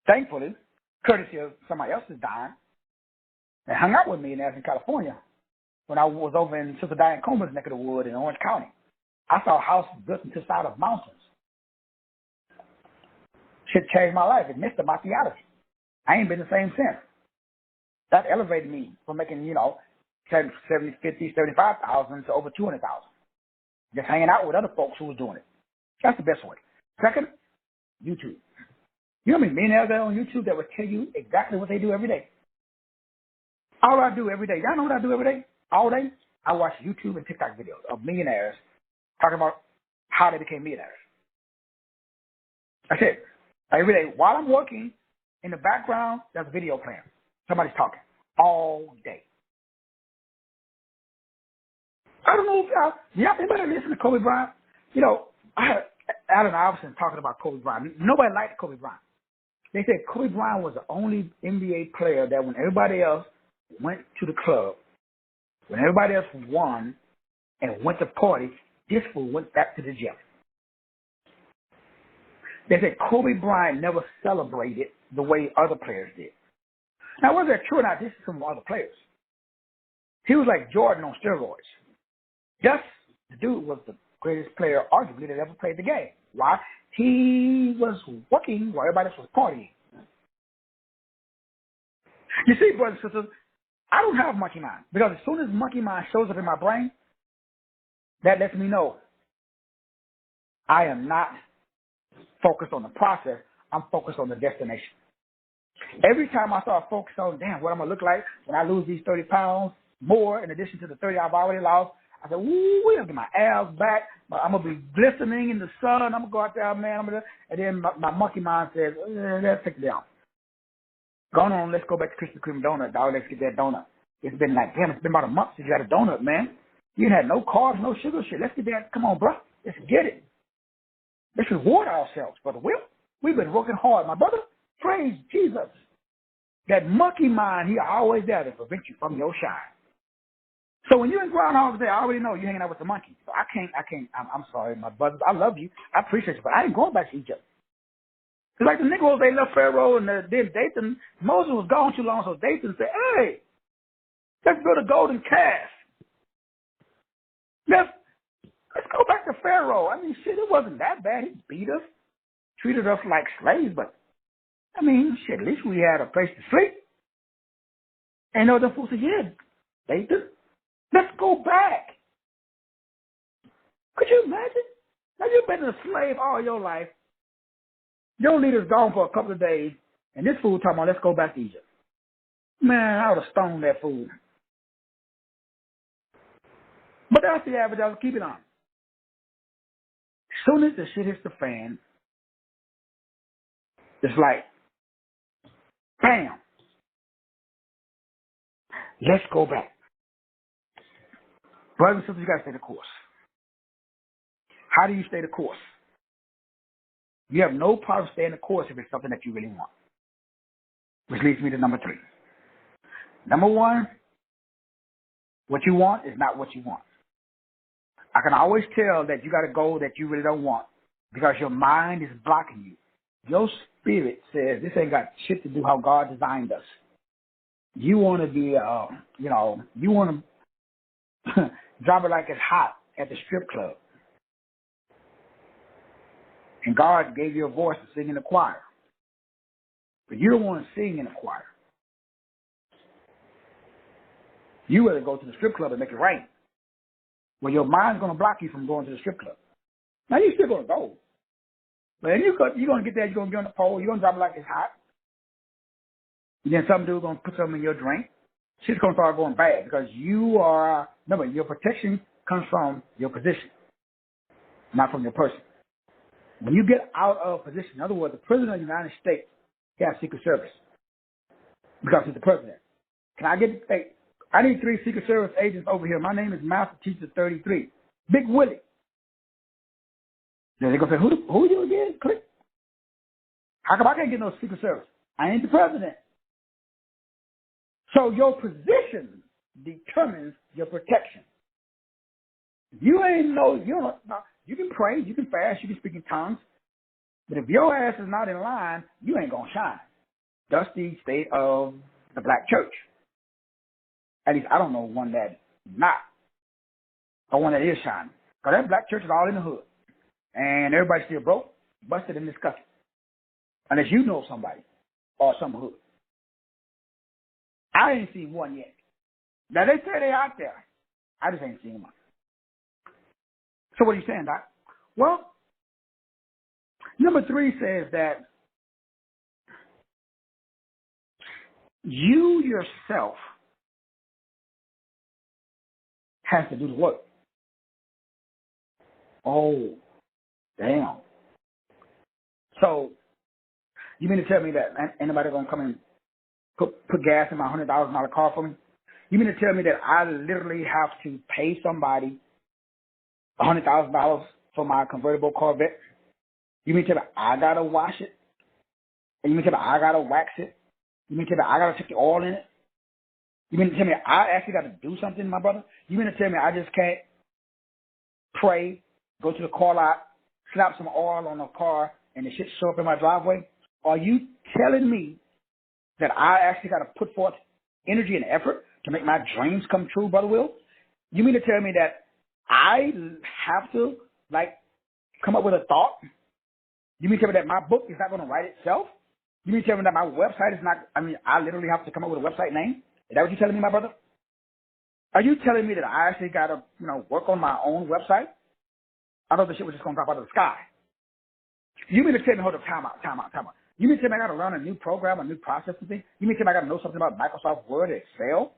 thankfully, courtesy of somebody else's dime, and hung out with millionaires in California when I was over in Sister Diane Comer's neck of the wood in Orange County. I saw houses built into the side of mountains. Shit changed my life. It missed my theology. I ain't been the same since. That elevated me from making, 70, 50, 75,000 to over 200,000. Just hanging out with other folks who was doing it. That's the best way. Second, YouTube. You know how many millionaires there on YouTube that would tell you exactly what they do every day? All I do every day. Y'all know what I do every day? All day? I watch YouTube and TikTok videos of millionaires talking about how they became millionaires. That's it. Every day. While I'm working, in the background, there's a video playing. Somebody's talking. All day. I don't know if anybody listen to Kobe Bryant? I heard Allen Iverson talking about Kobe Bryant. Nobody liked Kobe Bryant. They said Kobe Bryant was the only NBA player that when everybody else went to the club, when everybody else won and went to party, this fool went back to the gym. They said Kobe Bryant never celebrated the way other players did. Now, whether that's true or not, this is from other players. He was like Jordan on steroids. Yes, the dude was the greatest player, arguably, that ever played the game. Why? He was working while everybody else was partying. You see, brothers and sisters, I don't have monkey mind, because as soon as monkey mind shows up in my brain, that lets me know I am not focused on the process. I'm focused on the destination. Every time I start focused on, damn, what I'm going to look like when I lose these 30 pounds more in addition to the 30 I've already lost, I said, ooh, I'm going to get my abs back. I'm going to be glistening in the sun. I'm going to go out there, man. And then my monkey mind says, let's take it down. Go on, let's go back to Krispy Kreme donut, dog. Let's get that donut. It's been like, damn, it's been about a month since you got a donut, man. You had no carbs, no sugar, shit. Let's get that. Come on, bro. Let's get it. Let's reward ourselves, Brother Will. We've been working hard, my brother. Praise Jesus. That monkey mind, he always there to prevent you from your shine. So when you're in Groundhog State, I already know you're hanging out with the monkey. So I'm sorry, my brothers. I love you. I appreciate you, but I ain't going back to Egypt. It's like the Negroes, they left Pharaoh, and then Dathan, Moses was gone too long, so Dathan said, hey, let's build a golden calf. Let's go back to Pharaoh. I mean, shit, it wasn't that bad. He beat us, treated us like slaves, but, I mean, shit, at least we had a place to sleep. And the fool said, yeah, Dathan, let's go back. Could you imagine? Now, you've been a slave all your life. Your leader's gone for a couple of days, and this fool talking about, let's go back to Egypt. Man, I would have stoned that fool. But that's the average. I'll keep it on. As soon as the shit hits the fan, it's like, bam. Let's go back. Brothers and sisters, you got to stay the course. How do you stay the course? You have no problem staying the course if it's something that you really want. Which leads me to number 3. Number 1, what you want is not what you want. I can always tell that you got a goal that you really don't want because your mind is blocking you. Your spirit says this ain't got shit to do how God designed us. You want to be, you want to drop it like it's hot at the strip club. And God gave you a voice to sing in the choir. But you don't want to sing in the choir. You rather go to the strip club and make it rain. Well, your mind's going to block you from going to the strip club. Now, you're still going to go. But then you're going to get there, you're going to be on the pole, you're going to drop it like it's hot. And then some dude's going to put something in your drink. Shit's going to start going bad because remember, your protection comes from your position, not from your person. When you get out of position, in other words, the President of the United States, he has Secret Service because he's the President. I need 3 Secret Service agents over here. My name is Master Teacher 33. Big Willie. Then they're going to say, who are you again? Click. How come I can't get no Secret Service? I ain't the President. So your position determines your protection. You You can pray, you can fast, you can speak in tongues, but if your ass is not in line, you ain't going to shine. That's the state of the black church. At least I don't know one that not, or one that is shining. Because that black church is all in the hood. And everybody's still broke, busted, and disgusted. Unless you know somebody or some hood. I ain't seen one yet. Now, they say they're out there. I just ain't seen one. So what are you saying, Doc? Well, number 3 says that you yourself has to do the work. Oh, damn. So, you mean to tell me that anybody going to come and put gas in my $100,000 car for me? You mean to tell me that I literally have to pay somebody $100,000 for my convertible Corvette? You mean to tell me I got to wash it? And you mean to tell me I got to wax it? You mean to tell me I got to take the oil in it? You mean to tell me I actually got to do something, my brother? You mean to tell me I just can't pray, go to the car lot, slap some oil on the car, and the shit show up in my driveway? Are you telling me that I actually got to put forth energy and effort to make my dreams come true, Brother Will? You mean to tell me that I have to, come up with a thought? You mean to tell me that my book is not going to write itself? You mean to tell me that my website is not, I literally have to come up with a website name? Is that what you're telling me, my brother? Are you telling me that I actually got to, work on my own website? I thought the shit was just going to drop out of the sky. You mean to tell me, hold up, time out. You mean to tell me I got to learn a new program, a new process and thing? You mean to tell me I got to know something about Microsoft Word, Excel?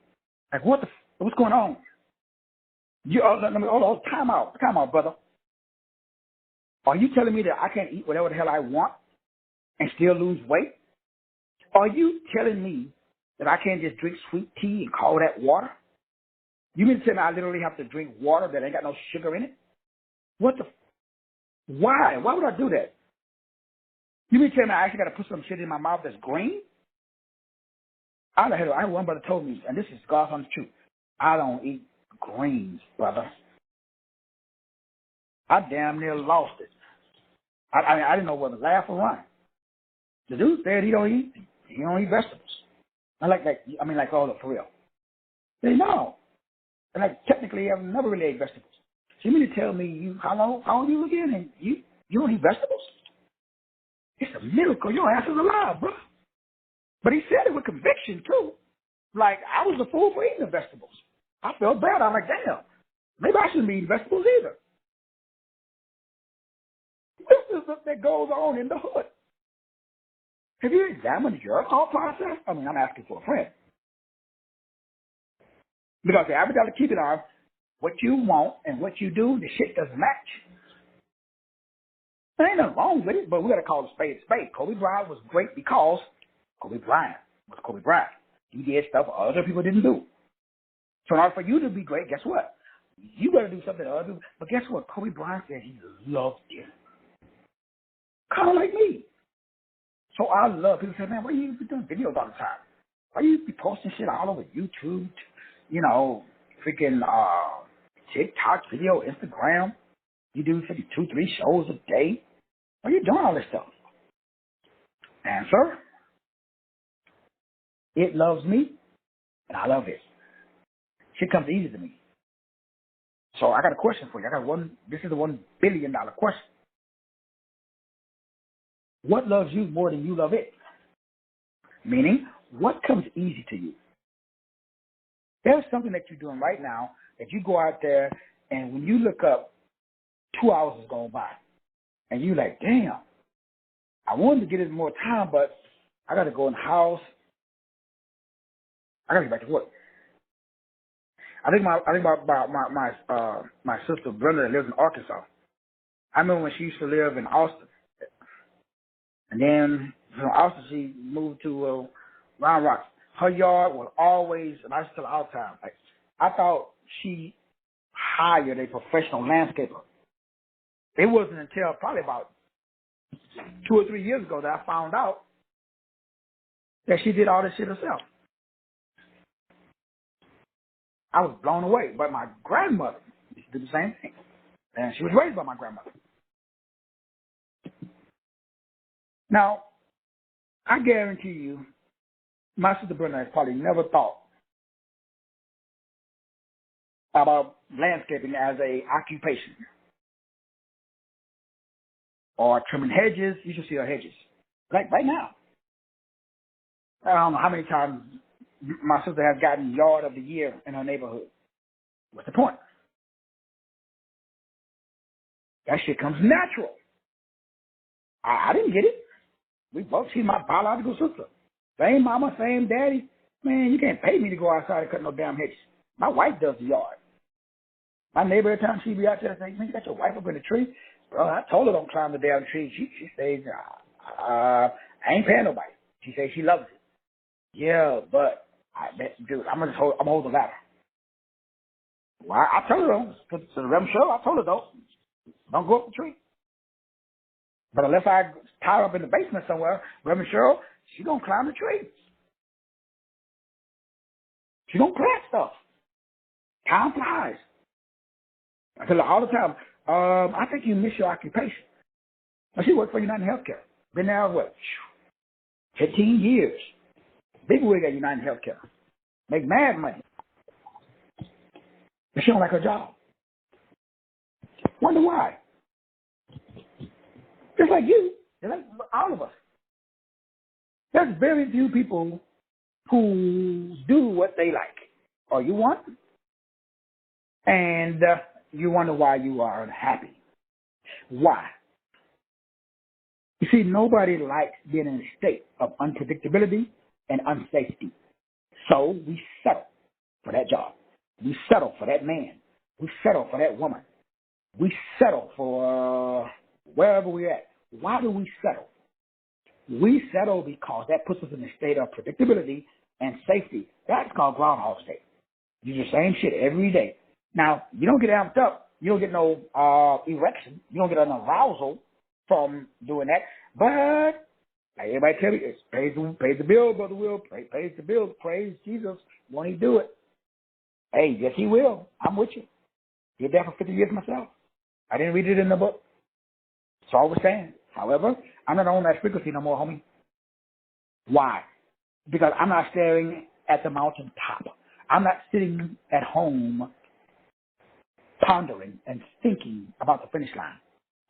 What's going on? Hold on, time out, brother. Are you telling me that I can't eat whatever the hell I want and still lose weight? Are you telling me that I can't just drink sweet tea and call that water? You mean to tell me I literally have to drink water that ain't got no sugar in it? Why? Why would I do that? You mean to tell me I actually got to put some shit in my mouth that's green? I had one brother told me, and this is God's honest truth, I don't eat greens, brother. I damn near lost it. I didn't know whether to laugh or run. The dude said he don't eat vegetables. I like that. For real. They know. And technically, I've never really ate vegetables. So you mean to tell me how old you again, and you don't eat vegetables? It's a miracle. Your ass is alive, bro. But he said it with conviction, too. Like, I was a fool for eating the vegetables. I felt bad. I'm like, damn, maybe I shouldn't be eating vegetables either. This is stuff that goes on in the hood. Have you examined your thought process? I'm asking for a friend. Because the average dollar keep it on, what you want and what you do, the shit doesn't match. There ain't nothing wrong with it, but we got to call a spade a spade. Kobe Bryant was great because Kobe Bryant was Kobe Bryant. He did stuff other people didn't do. So in order for you to be great, guess what? You got to do something other people. But guess what? Kobe Bryant said he loved it. Kind of like me. So I love people say, man, why you be doing videos all the time? Why you be posting shit all over YouTube, freaking TikTok video, Instagram? You do 2-3 shows a day. Why are you doing all this stuff? Answer, it loves me, and I love it. Shit comes easy to me. So I got a question for you. This is a $1 billion question. What loves you more than you love it? Meaning, what comes easy to you? There's something that you're doing right now that you go out there, and when you look up, 2 hours is going by. And you're like, damn, I wanted to get in more time, but I got to go in the house. I got to get back to work. I think my sister Brenda that lives in Arkansas. I remember when she used to live in Austin. And then from Austin, she moved to Round Rock. Her yard was always, and I used to tell her all the time, like, I thought she hired a professional landscaper. It wasn't until probably about 2 or 3 years ago that I found out that she did all this shit herself. I was blown away. But my grandmother used to do the same thing. And she was raised by my grandmother. Now, I guarantee you, my sister Brenda has probably never thought about landscaping as a occupation or trimming hedges. You should see her hedges. Like right now. I don't know how many times my sister has gotten yard of the year in her neighborhood. What's the point? That shit comes natural. I didn't get it. She's my biological sister. Same mama, same daddy. Man, you can't pay me to go outside and cut no damn hedges. My wife does the yard. My neighbor, every time she be out there, saying, man, you got your wife up in the tree? Bro, I told her don't climb the damn tree. She says, I ain't paying nobody. She says she loves it. Yeah, but dude, I'm gonna hold the ladder. Well, I told her though, to the Reverend Cheryl, I told her though, don't go up the tree. But unless I tie her up in the basement somewhere, Reverend Cheryl, she gonna climb the tree. She gonna plant stuff. Time flies. I tell her all the time, I think you miss your occupation. Now, she worked for United Healthcare. Been there, 15 years. Big wig at United Healthcare. Make mad money. But she don't like her job. Wonder why. Just like you, just like all of us. There's very few people who do what they like or you want, and you wonder why you are unhappy. Why? You see, nobody likes being in a state of unpredictability and unsafety. So we settle for that job. We settle for that man. We settle for that woman. We settle for wherever we're at. Why do we settle? We settle because that puts us in a state of predictability and safety. That's called Groundhog State. You do the same shit every day. Now, you don't get amped up. You don't get no erection. You don't get an arousal from doing that. But like everybody tell me, it's pays the bill, Brother Will. Pays the bill. Praise Jesus. Won't he do it? Hey, yes, he will. I'm with you. Did that for 50 years myself. I didn't read it in the book. It's all we're saying. However, I'm not on that frequency no more, homie. Why? Because I'm not staring at the mountain top. I'm not sitting at home pondering and thinking about the finish line.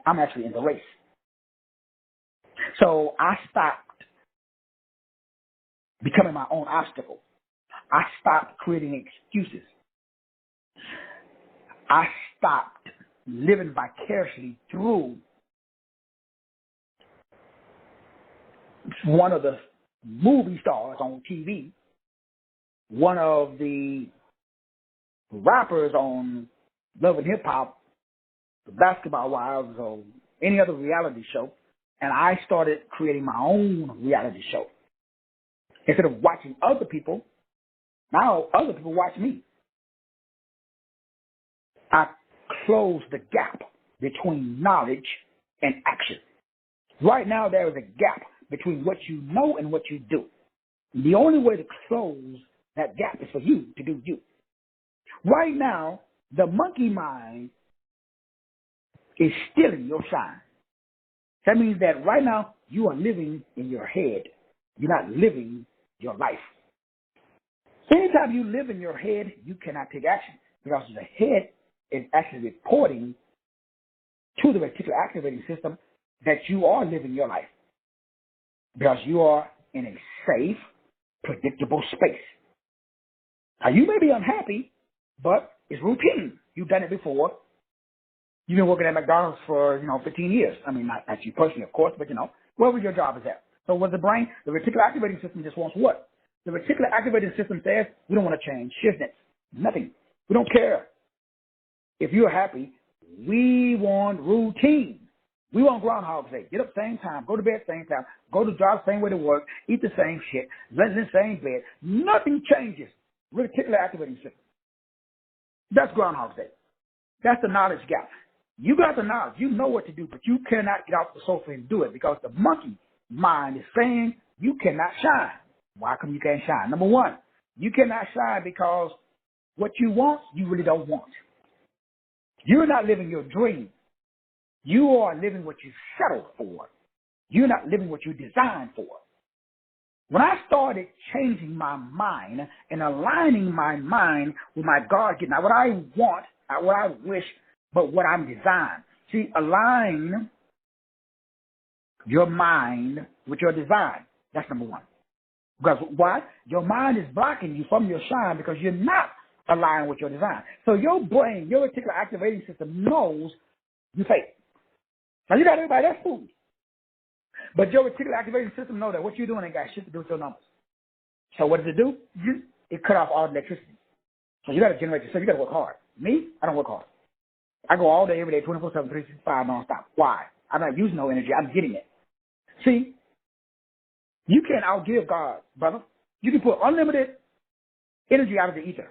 I'm actually in the race. So I stopped becoming my own obstacle. I stopped creating excuses. I stopped living vicariously through one of the movie stars on TV, one of the rappers on Love and Hip Hop, the Basketball Wives, or any other reality show, and I started creating my own reality show. Instead of watching other people, now other people watch me. I closed the gap between knowledge and action. Right now, there is a gap between what you know and what you do. The only way to close that gap is for you to do you. Right now, the monkey mind is stealing your shine. That means that right now, you are living in your head. You're not living your life. Anytime you live in your head, you cannot take action because the head is actually reporting to the reticular activating system that you are living your life because you are in a safe, predictable space. Now, you may be unhappy, but it's routine. You've done it before. You've been working at McDonald's for, 15 years. I mean, not you personally, of course, but, wherever your job is at. So with the brain, the reticular activating system just wants what? The reticular activating system says, we don't want to change. Shiznits. Nothing. We don't care. If you're happy, we want routine. We want Groundhog State. Get up same time, go to bed same time, go to job same way to work, eat the same shit, live in the same bed. Nothing changes. Reticular activating system. That's Groundhog State. That's the knowledge gap. You got the knowledge. You know what to do, but you cannot get off the sofa and do it because the monkey mind is saying you cannot shine. Why come you can't shine? Number one, you cannot shine because what you want, you really don't want. You're not living your dream. You are living what you settled for. You're not living what you designed for. When I started changing my mind and aligning my mind with my God-given, not what I want, not what I wish, but what I'm designed. See, align your mind with your design. That's number one. Because why? Your mind is blocking you from your shine because you're not aligned with your design. So your brain, your reticular activating system knows you fake. Now you got everybody, that's food. But your reticular activating system knows that what you're doing ain't got shit to do with your numbers. So what does it do? It cut off all the electricity. So you got to generate yourself. You got to work hard. Me, I don't work hard. I go all day, every day, 24/7, 365, nonstop. Why? I'm not using no energy. I'm getting it. See, you can't outgive God, brother. You can put unlimited energy out of the ether.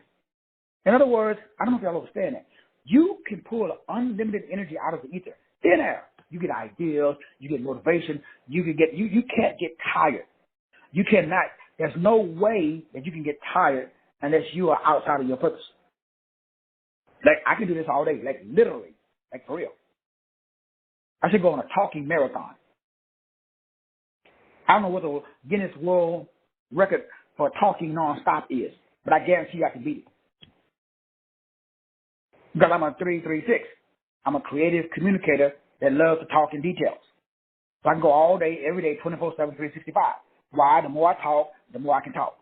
In other words, I don't know if y'all understand that. You can pull unlimited energy out of the ether. Thin air. You get ideas. You get motivation. You can't get tired. You cannot. There's no way that you can get tired unless you are outside of your purpose. Like, I can do this all day, like literally, like for real. I should go on a talking marathon. I don't know what the Guinness World Record for talking nonstop is, but I guarantee you I can beat it. Because I'm a 336. I'm a creative communicator that loves to talk in details. So I can go all day, every day, 24/7, 365. Why? The more I talk, the more I can talk.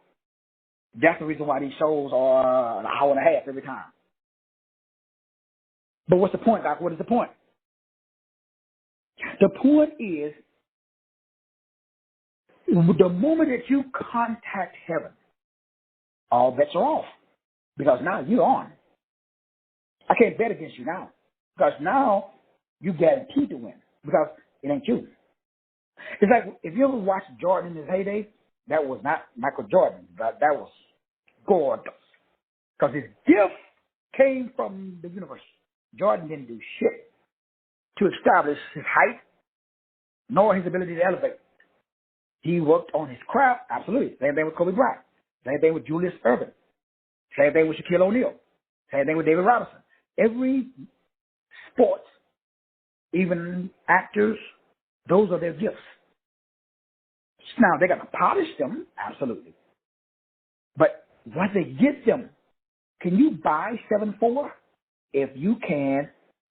That's the reason why these shows are an hour and a half every time. But what's the point, Doc? What is the point? The point is, the moment that you contact heaven, all bets are off. Because now you're on. I can't bet against you now. Because now you guaranteed to win. Because it ain't you. It's like, if you ever watched Jordan in his heyday, that was not Michael Jordan. That was gorgeous. Because his gift came from the universe. Jordan didn't do shit to establish his height, nor his ability to elevate. He worked on his craft, absolutely. Same thing with Kobe Bryant. Same thing with Julius Erving. Same thing with Shaquille O'Neal. Same thing with David Robinson. Every sport, even actors, those are their gifts. Now, they got to polish them, absolutely. But once they get them, can you buy 7-4? If you can,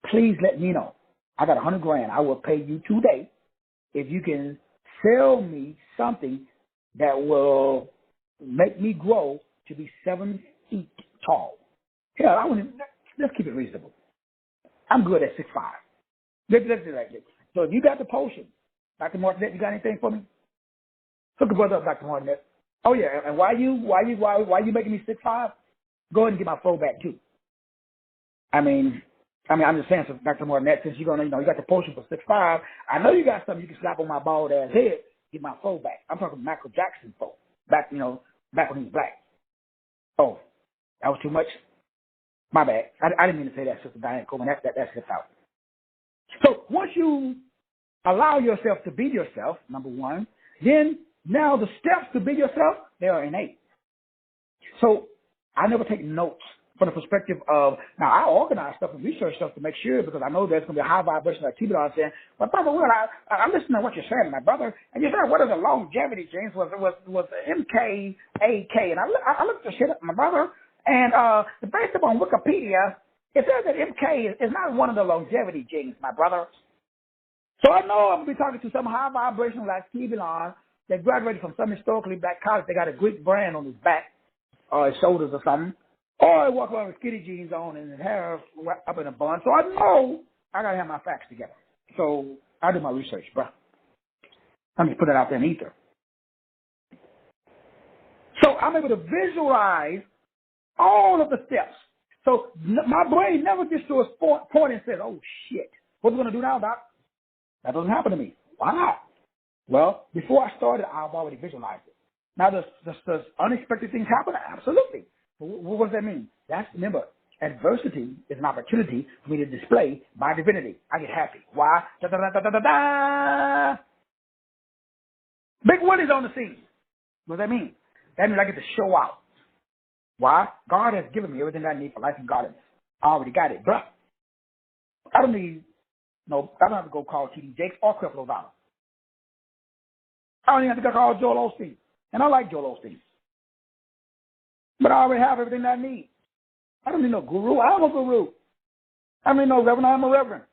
please let me know. I got $100,000. I will pay you today if you can sell me something that will make me grow to be 7 feet tall. Hell, let's keep it reasonable. I'm good at 6'5". Let's do like this. So if you got the potion, Dr. Martinet, you got anything for me? Hook the brother up, Dr. Martinet. Oh yeah, and why you making me 6'5"? Go ahead and get my flow back too. I mean, I'm just saying, so Dr. Martinet, since you're gonna, you got the potion for 6'5", I know you got something you can slap on my bald ass head, get my flow back. I'm talking Michael Jackson flow, back when he was black. Oh, that was too much. My bad. I didn't mean to say that, Sister Diane Coleman. That slipped out. So once you allow yourself to be yourself, number one, then now the steps to be yourself, they are innate. So I never take notes from the perspective of, now I organize stuff and research stuff to make sure, because I know there's going to be a high vibration like T-Ball saying, but brother, well, I'm listening to what you're saying, my brother, and you're saying, what is a longevity, James? Was MK, AK, and I looked the shit up, my brother, and based upon Wikipedia, it says that MK is not one of the longevity genes, my brother. So I know I'm going to be talking to some high vibration like T-Ball that graduated from some historically black college. They got a Greek brand on his back or his shoulders or something. Or I walk around with skinny jeans on and his hair up in a bun. So I know I got to have my facts together. So I do my research, bro. Let me put it out there in ether. So I'm able to visualize all of the steps. So my brain never gets to a point and says, oh, shit, what are we going to do now, Doc? That doesn't happen to me. Why not? Well, before I started, I've already visualized it. Now, does unexpected things happen? Absolutely. What does that mean? Remember, adversity is an opportunity for me to display my divinity. I get happy. Why? Da, da, da, da, da, da. Big Willie's on the scene. What does that mean? That means I get to show out. Why? God has given me everything I need for life and godliness. I already got it, bruh. I don't need I don't have to go call T.D. Jakes or Creflo Dollar. I don't even have to go call Joel Osteen. And I like Joel Osteen. But I already have everything I need. I don't need no guru. I'm a guru. I don't need no reverend. I'm a reverend.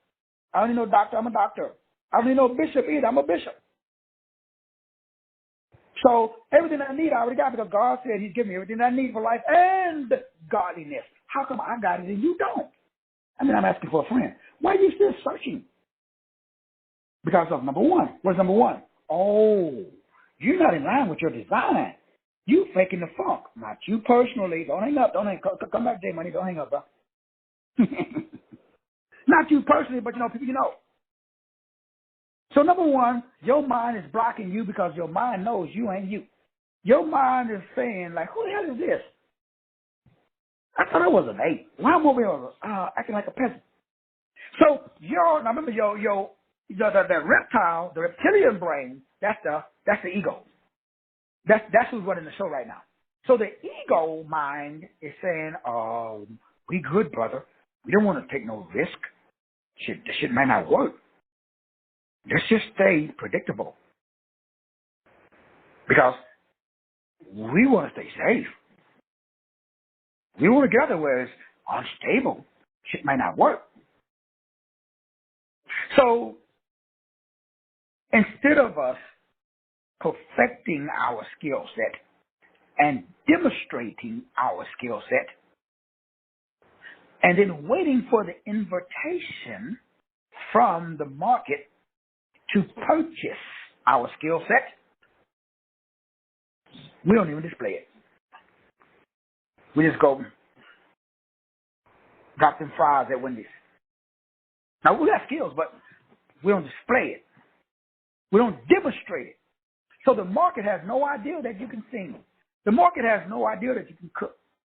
I don't need no doctor. I'm a doctor. I don't need no bishop either. I'm a bishop. So everything I need, I already got because God said He's given me everything I need for life and godliness. How come I got it and you don't? I mean, I'm asking for a friend. Why are you still searching? Because of number one. What's number one? Oh, you're not in line with your design. You faking the funk. Not you personally. Don't hang up. Come back, J Money. Don't hang up, bro. Not you personally, but people you know. So number one, your mind is blocking you because your mind knows you ain't you. Your mind is saying, like, who the hell is this? I thought I was an ape. Why am I over here acting like a peasant? So now remember the reptile, the reptilian brain, that's the ego. That's who's running the show right now. So the ego mind is saying, we good, brother. We don't want to take no risk. This shit might not work. Let's just stay predictable. Because we want to stay safe. We want to get out there where it's unstable. Shit might not work. So instead of us perfecting our skill set and demonstrating our skill set, and then waiting for the invitation from the market to purchase our skill set, we don't even display it. We just go drop them fries at Wendy's. Now, we got skills, but we don't display it. We don't demonstrate it. So the market has no idea that you can sing. The market has no idea that you can cook.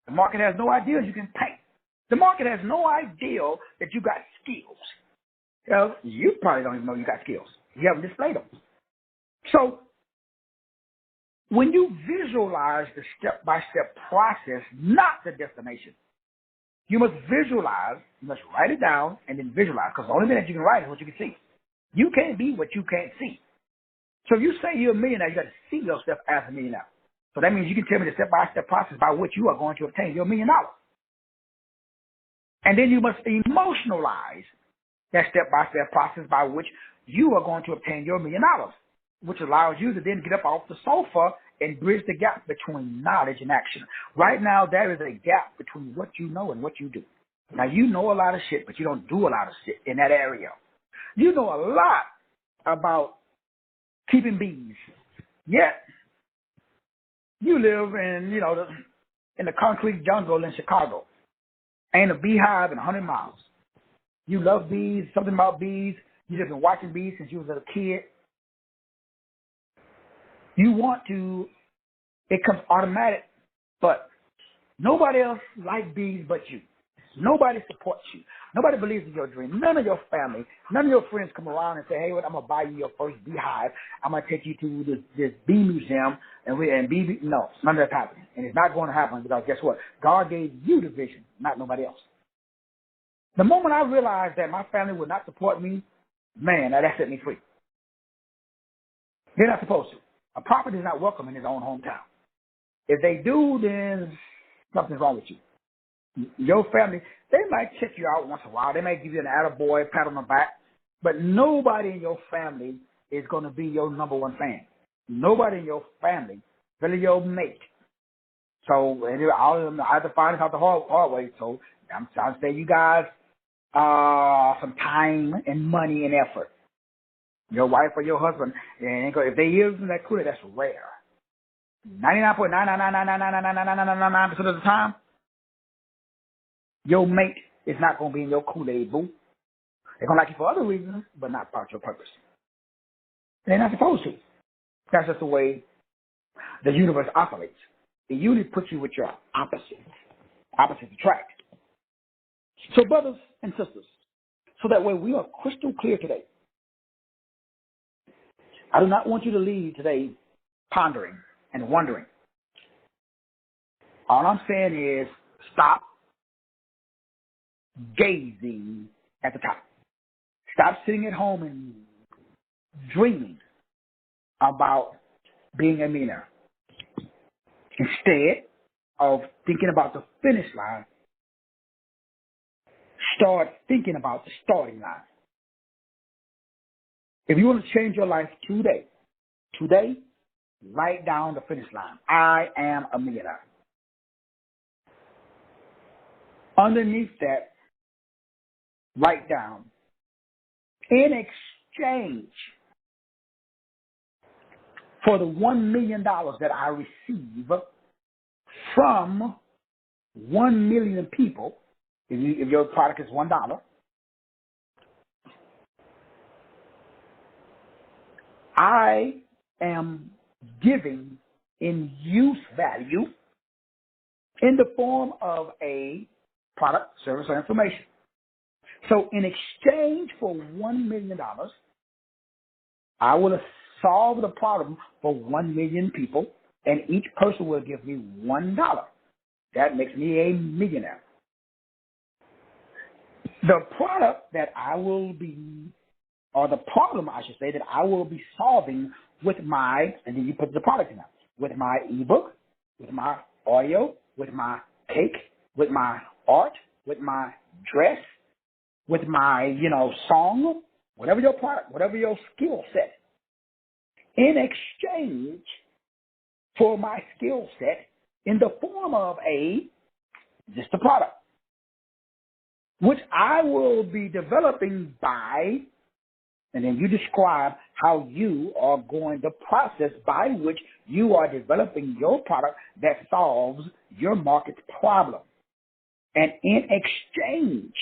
The market has no idea that you can paint. The market has no idea that you got skills. You probably don't even know you got skills. You haven't displayed them. So when you visualize the step-by-step process, not the destination, you must visualize, you must write it down and then visualize, because the only thing that you can write is what you can see. You can't be what you can't see. So if you say you're a millionaire, you got to see yourself as a millionaire. So that means you can tell me the step-by-step process by which you are going to obtain your $1 million. And then you must emotionalize that step-by-step process by which you are going to obtain your $1 million, which allows you to then get up off the sofa and bridge the gap between knowledge and action. Right now, there is a gap between what you know and what you do. Now, you know a lot of shit, but you don't do a lot of shit in that area. You know a lot about keeping bees, yet you live in the concrete jungle in Chicago. Ain't a beehive in 100 miles. You love bees, something about bees. You've just been watching bees since you was a kid. You want to, it comes automatic, but nobody else likes bees but you. Nobody supports you. Nobody believes in your dream. None of your family, none of your friends come around and say, hey, I'm going to buy you your first beehive. I'm going to take you to this bee museum no, none of that's happening. And it's not going to happen because guess what? God gave you the vision, not nobody else. The moment I realized that my family would not support me, man, that set me free. They're not supposed to. A prophet is not welcome in his own hometown. If they do, then something's wrong with you. Your family, they might check you out once in a while. They might give you an attaboy, pat on the back. But nobody in your family is going to be your number one fan. Nobody in your family, really your mate. So I have to find out the hard way. So I'm trying to say you guys some time and money and effort. Your wife or your husband, and if they use that cooler, that's rare. 99.999999999% of the time, your mate is not going to be in your Kool-Aid, boo. They're going to like you for other reasons, but not part of your purpose. They're not supposed to. That's just the way the universe operates. It usually puts you with your opposites. Opposites attract. So brothers and sisters, so that way we are crystal clear today. I do not want you to leave today pondering and wondering. All I'm saying is stop gazing at the top. Stop sitting at home and dreaming about being a millionaire. Instead of thinking about the finish line, start thinking about the starting line. If you want to change your life today, write down the finish line. I am a millionaire. Underneath that, write down, in exchange for the $1 million that I receive from 1 million people, if your product is $1, I am giving in use value in the form of a product, service, or information. So in exchange for $1 million, I will solve the problem for 1 million people, and each person will give me $1. That makes me a millionaire. The product that I will be, or the problem, I should say, that I will be solving with my, and then you put the product in there, with my ebook, with my audio, with my cake, with my art, with my dress, with my, song, whatever your product, whatever your skill set. In exchange for my skill set in the form of just a product, which I will be developing by, and then you describe how you are going, the process by which you are developing your product that solves your market's problem. And in exchange,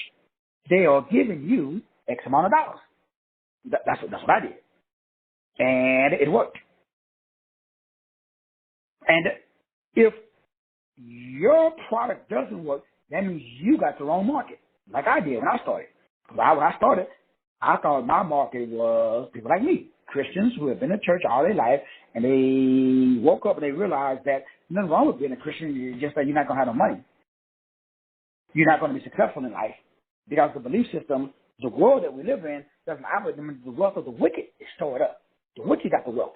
they are giving you X amount of dollars. That's what I did. And it worked. And if your product doesn't work, that means you got the wrong market, like I did when I started. When I started, I thought my market was people like me, Christians who have been in church all their life, and they woke up and they realized that nothing wrong with being a Christian, it's just that you're not going to have no money. You're not going to be successful in life because the belief system, the world that we live in, doesn't operate. The wealth of the wicked is stored up. The wicked got the wealth.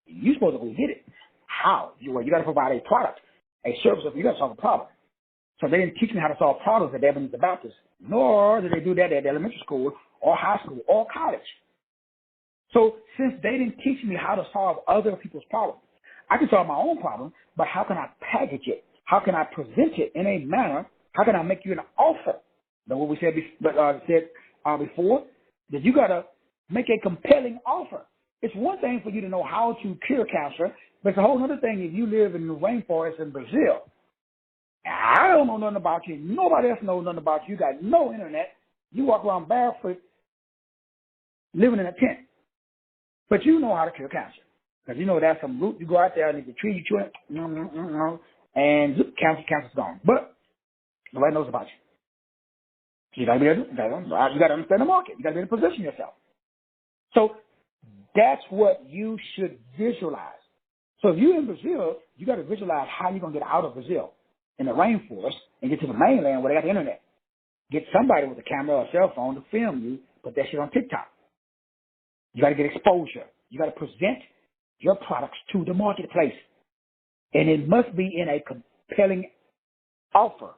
You're supposed to go get it. How? You got to provide a product, a service. You got to solve a problem. So they didn't teach me how to solve problems at Ebenezer Baptist, nor did they do that at elementary school or high school or college. So since they didn't teach me how to solve other people's problems, I can solve my own problem, but how can I package it? How can I present it in a manner? How can I make you an offer? That's what we said before, that you got to make a compelling offer. It's one thing for you to know how to cure cancer, but it's a whole other thing if you live in the rainforest in Brazil. I don't know nothing about you. Nobody else knows nothing about you. You got no internet. You walk around barefoot, living in a tent. But you know how to cure cancer. Because you know there's some root. You go out there and if the tree, you chew it, and cancer's gone. But nobody knows about you. You got to understand the market. You got to be able to position yourself. So that's what you should visualize. So if you're in Brazil, you got to visualize how you're going to get out of Brazil in the rainforest and get to the mainland where they got the internet. Get somebody with a camera or a cell phone to film you, put that shit on TikTok. You got to get exposure. You got to present your products to the marketplace. And it must be in a compelling offer.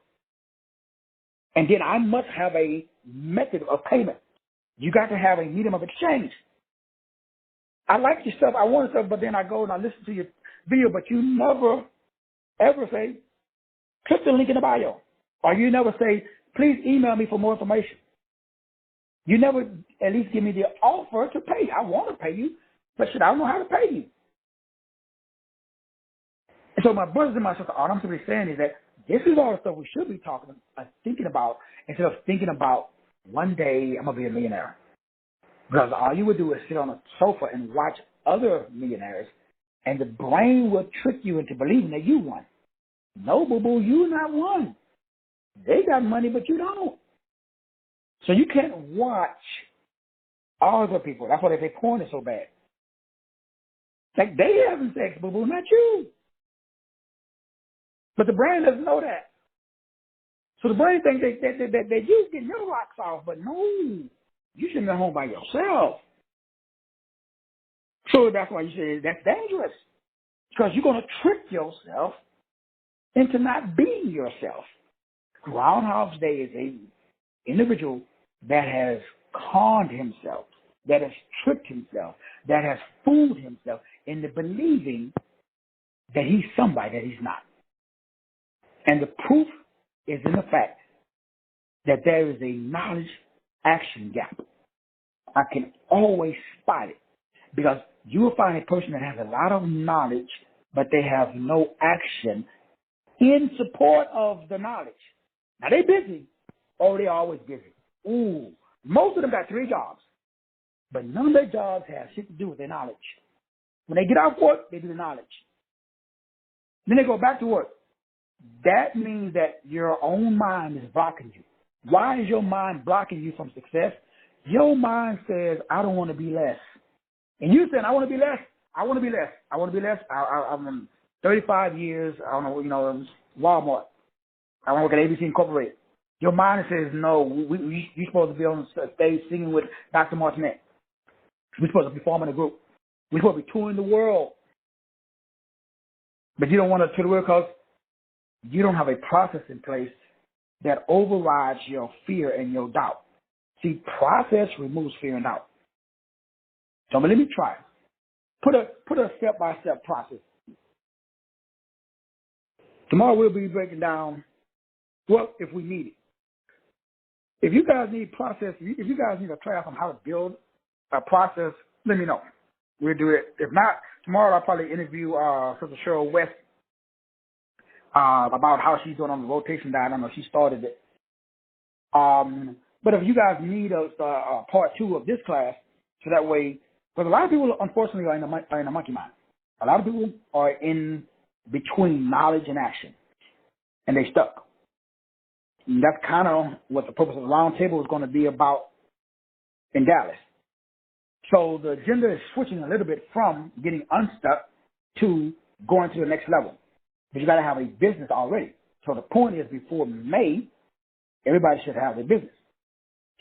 And then I must have a method of payment. You got to have a medium of exchange. I like your stuff, I want your stuff, but then I go and I listen to your video, but you never, ever say, click the link in the bio. Or you never say, please email me for more information. You never at least give me the offer to pay. I want to pay you, but shit, I don't know how to pay you. And so my brothers and my sisters, all I'm simply saying is that this is all the stuff we should be thinking about, instead of thinking about one day I'm going to be a millionaire. Because all you would do is sit on a sofa and watch other millionaires, and the brain will trick you into believing that you won. No, boo-boo, you not won. They got money, but you don't. So you can't watch other people. That's why they say porn is so bad. Like, they having sex, boo-boo, not you. But the brain doesn't know that. So the brain thinks that you getting your rocks off, but no. You shouldn't be home by yourself. So that's why you say that's dangerous. Because you're going to trick yourself into not being yourself. Groundhog Day is a individual that has conned himself, that has tricked himself, that has fooled himself into believing that he's somebody that he's not. And the proof is in the fact that there is a knowledge action gap. I can always spot it because you will find a person that has a lot of knowledge, but they have no action in support of the knowledge. Now, they busy. Oh, they're always busy. Ooh, most of them got 3 jobs, but none of their jobs have shit to do with their knowledge. When they get off work, they do the knowledge. Then they go back to work. That means that your own mind is blocking you. Why is your mind blocking you from success? Your mind says, I don't want to be less. And you saying, I want to be less. I want to be less. I want to be less. I'm 35 years, I don't know, Walmart. I want to work at ABC Incorporated. Your mind says, no, you're supposed to be on stage singing with Dr. Martinet. We're supposed to be forming a group. We're supposed to be touring the world. But you don't want to tour the world because you don't have a process in place that overrides your fear and your doubt. See, process removes fear and doubt. So let me try. Put a step-by-step process. Tomorrow we'll be breaking down what if we need it. If you guys need process, if you guys need a class on how to build a process, let me know. We'll do it. If not, tomorrow I'll probably interview Sister Cheryl West about how she's doing on the rotation diet. I don't know, she started it. But if you guys need a part 2 of this class, so that way, because a lot of people, unfortunately, are in the monkey mind. A lot of people are in between knowledge and action, and they stuck. And that's kind of what the purpose of the round table is going to be about in Dallas. So the agenda is switching a little bit from getting unstuck to going to the next level. But you got to have a business already. So the point is, before May, everybody should have their business.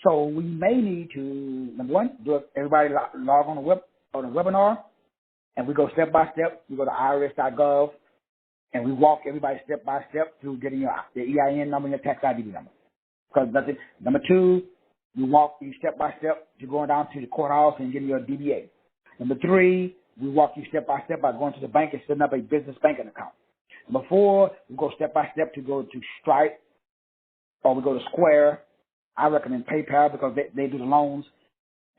So we may need to, number one, everybody log on the webinar, and we go step by step. We go to irs.gov, and we walk everybody step by step through getting your EIN number and your tax ID number. Because nothing. Number 2, we walk you step by step to going down to the courthouse and getting your DBA. Number 3, we walk you step by step by going to the bank and setting up a business banking account. Number 4, we go step by step to go to Stripe, or we go to Square. I recommend PayPal because they do the loans,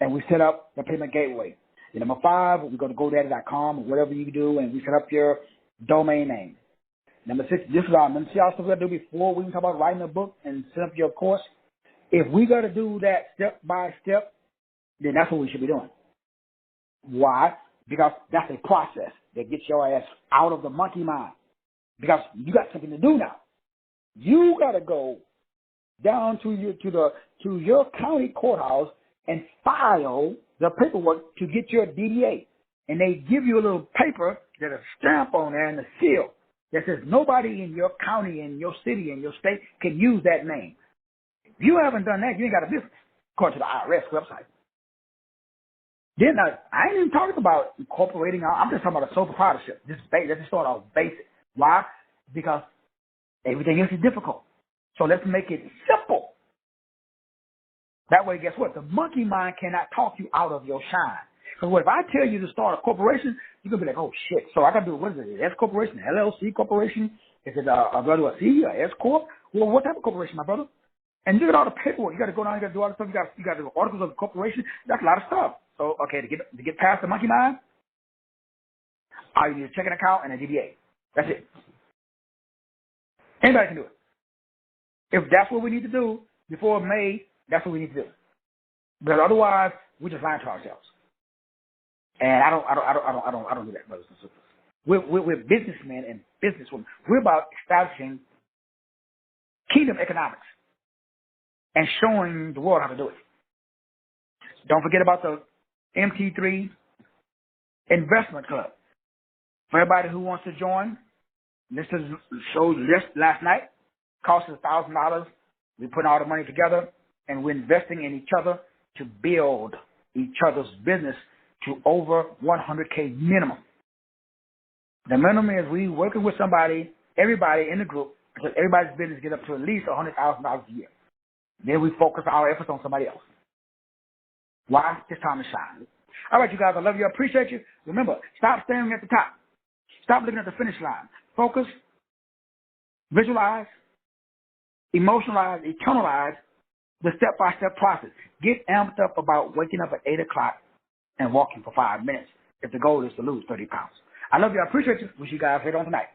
and we set up the payment gateway. And number 5, we go to GoDaddy.com or whatever you do, and we set up your domain name. Number 6, this is our stuff we got to do before we can talk about writing a book and set up your course. If we got to do that step by step, then that's what we should be doing. Why? Because that's a process that gets your ass out of the monkey mind. Because you got something to do now. You got to go down to your county courthouse and file the paperwork to get your DDA. And they give you a little paper that a stamp on there and a seal that says nobody in your county, in your city, in your state can use that name. If you haven't done that, you ain't got a business, according to the IRS website. Then I ain't even talking about incorporating. I'm just talking about a sole proprietorship. That's just sort of basic. Why? Because everything else is difficult. So let's make it simple. That way, guess what? The monkey mind cannot talk you out of your shine. Because what if I tell you to start a corporation, you're going to be like, oh, shit. So I got to do, what is it, S corporation, LLC corporation? Is it a C, a S corp? Well, what type of corporation, my brother? And look at all the paperwork. You got to go down, you got to do all the stuff. You got to do articles of the corporation. That's a lot of stuff. So, okay, to get past the monkey mind, all you need is a checking account and a DBA. That's it. Anybody can do it. If that's what we need to do before May, that's what we need to do. Because otherwise, we're just lying to ourselves. And I don't do that, brothers and sisters. We're businessmen and businesswomen. We're about establishing kingdom economics and showing the world how to do it. Don't forget about the MT3 Investment Club. For everybody who wants to join, this is showed last night. Cost us $1,000. We're putting all the money together, and we're investing in each other to build each other's business to over 100K minimum. The minimum is we working with somebody, everybody in the group, until everybody's business get up to at least $100,000 a year. Then we focus our efforts on somebody else. Why? It's time to shine. All right, you guys, I love you. I appreciate you. Remember, stop staring at the top. Stop looking at the finish line. Focus, visualize, emotionalize, eternalize the step-by-step process. Get amped up about waking up at 8 o'clock and walking for 5 minutes if the goal is to lose 30 pounds. I love you. I appreciate you. Wish you guys later on tonight.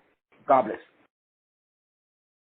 God bless.